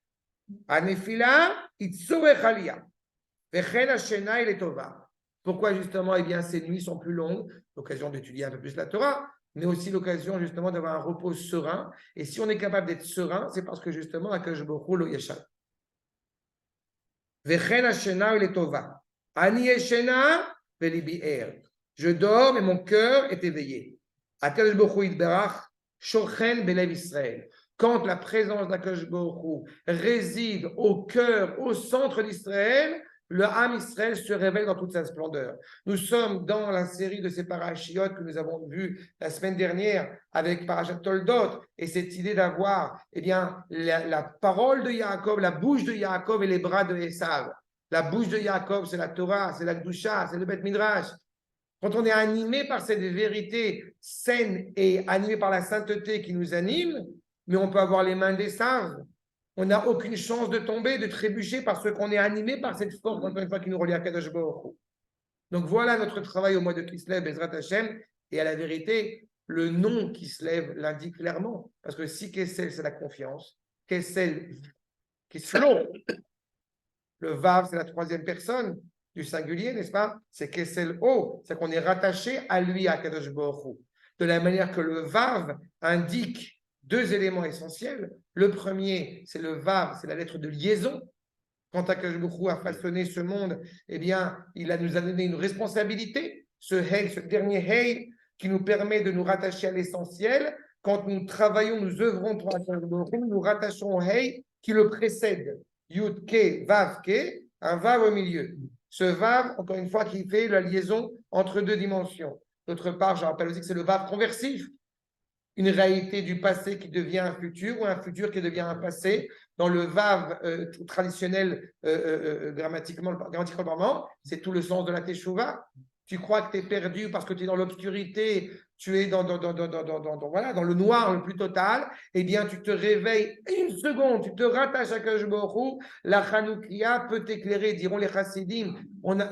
Anefila, itzorechalia. Vechen hashena il est tova. Pourquoi justement, eh bien, ces nuits sont plus longues, l'occasion d'étudier un peu plus la Torah, mais aussi l'occasion justement d'avoir un repos serein. Et si on est capable d'être serein, c'est parce que justement, Akadosh Baruch Hu lo yeshal. Vechen hashena il est tova. Ani yeshena velibi er. Je dors, mais mon cœur est éveillé. Akadosh Baruch Hu yitbarach shochen belev Israël. Quand la présence d'Akadosh Baruch Hu réside au cœur, au centre d'Israël, le Ham Israël se révèle dans toute sa splendeur. Nous sommes dans la série de ces parachiotes que nous avons vus la semaine dernière avec Parashat Toldot et cette idée d'avoir la parole de Yaakov, la bouche de Yaakov et les bras de Esav. La bouche de Yaakov, c'est la Torah, c'est la Kedusha, c'est le Beth Midrash. Quand on est animé par cette vérité saine et animé par la sainteté qui nous anime, mais on peut avoir les mains d'Esav. On n'a aucune chance de tomber, de trébucher parce qu'on est animé par cette force, encore une fois, qui nous relie à Kadosh Baruch Hu. Donc voilà notre travail au mois de Kislev, Bezrat Hashem. Et à la vérité, le nom Kislev l'indique clairement. Parce que si Kessel, c'est la confiance, Kessel, Kislon, le Vav, c'est la troisième personne du singulier, n'est-ce pas? C'est Kessel O, c'est qu'on est rattaché à lui, à Kadosh Baruch Hu. De la manière que le Vav indique deux éléments essentiels. Le premier, c'est le Vav, c'est la lettre de liaison. Quand Akadosh Baruch Hu a façonné ce monde, eh bien, nous a donné une responsabilité. Ce Hey, ce dernier Hey, qui nous permet de nous rattacher à l'essentiel. Quand nous travaillons, nous œuvrons pour Akadosh Baruch Hu, nous nous rattachons au Hey qui le précède. Yud Ke, Vav Ke, un Vav au milieu. Ce Vav, encore une fois, qui fait la liaison entre deux dimensions. D'autre part, je rappelle aussi que c'est le Vav conversif, une réalité du passé qui devient un futur ou un futur qui devient un passé. Dans le Vav traditionnel, grammaticalement parlant, c'est tout le sens de la Teshuvah. Tu crois que tu es perdu parce que tu es dans l'obscurité, tu es dans le noir le plus total, eh bien tu te réveilles une seconde, tu te rattaches à Akadosh Baruch Hu, la Chanoukia peut t'éclairer, diront les Chassidim.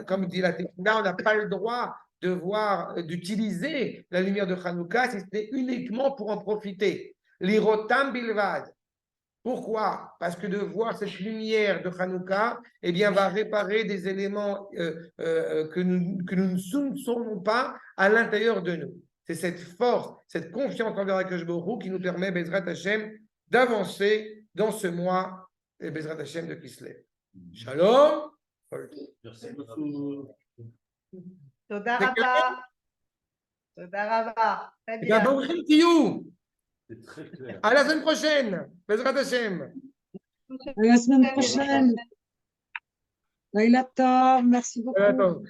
Comme dit la Teshuvah, on n'a pas le droit d'utiliser la lumière de Hanouka si c'était uniquement pour en profiter. L'irotam bilvad. Pourquoi? Parce que de voir cette lumière de Hanouka, eh bien, va réparer des éléments que nous ne soupçonnons pas à l'intérieur de nous. C'est cette force, cette confiance envers Akadosh Baruch Hu qui nous permet, Bezrat Hashem, d'avancer dans ce mois, et Bezrat Hashem de Kislev. Shalom. Merci beaucoup. תודה רבה. תודה רבה. très bien. C'est très clair. À la semaine prochaine. Bezrat Hashem. À la semaine prochaine. Laila Tov, merci beaucoup. Voilà, attends.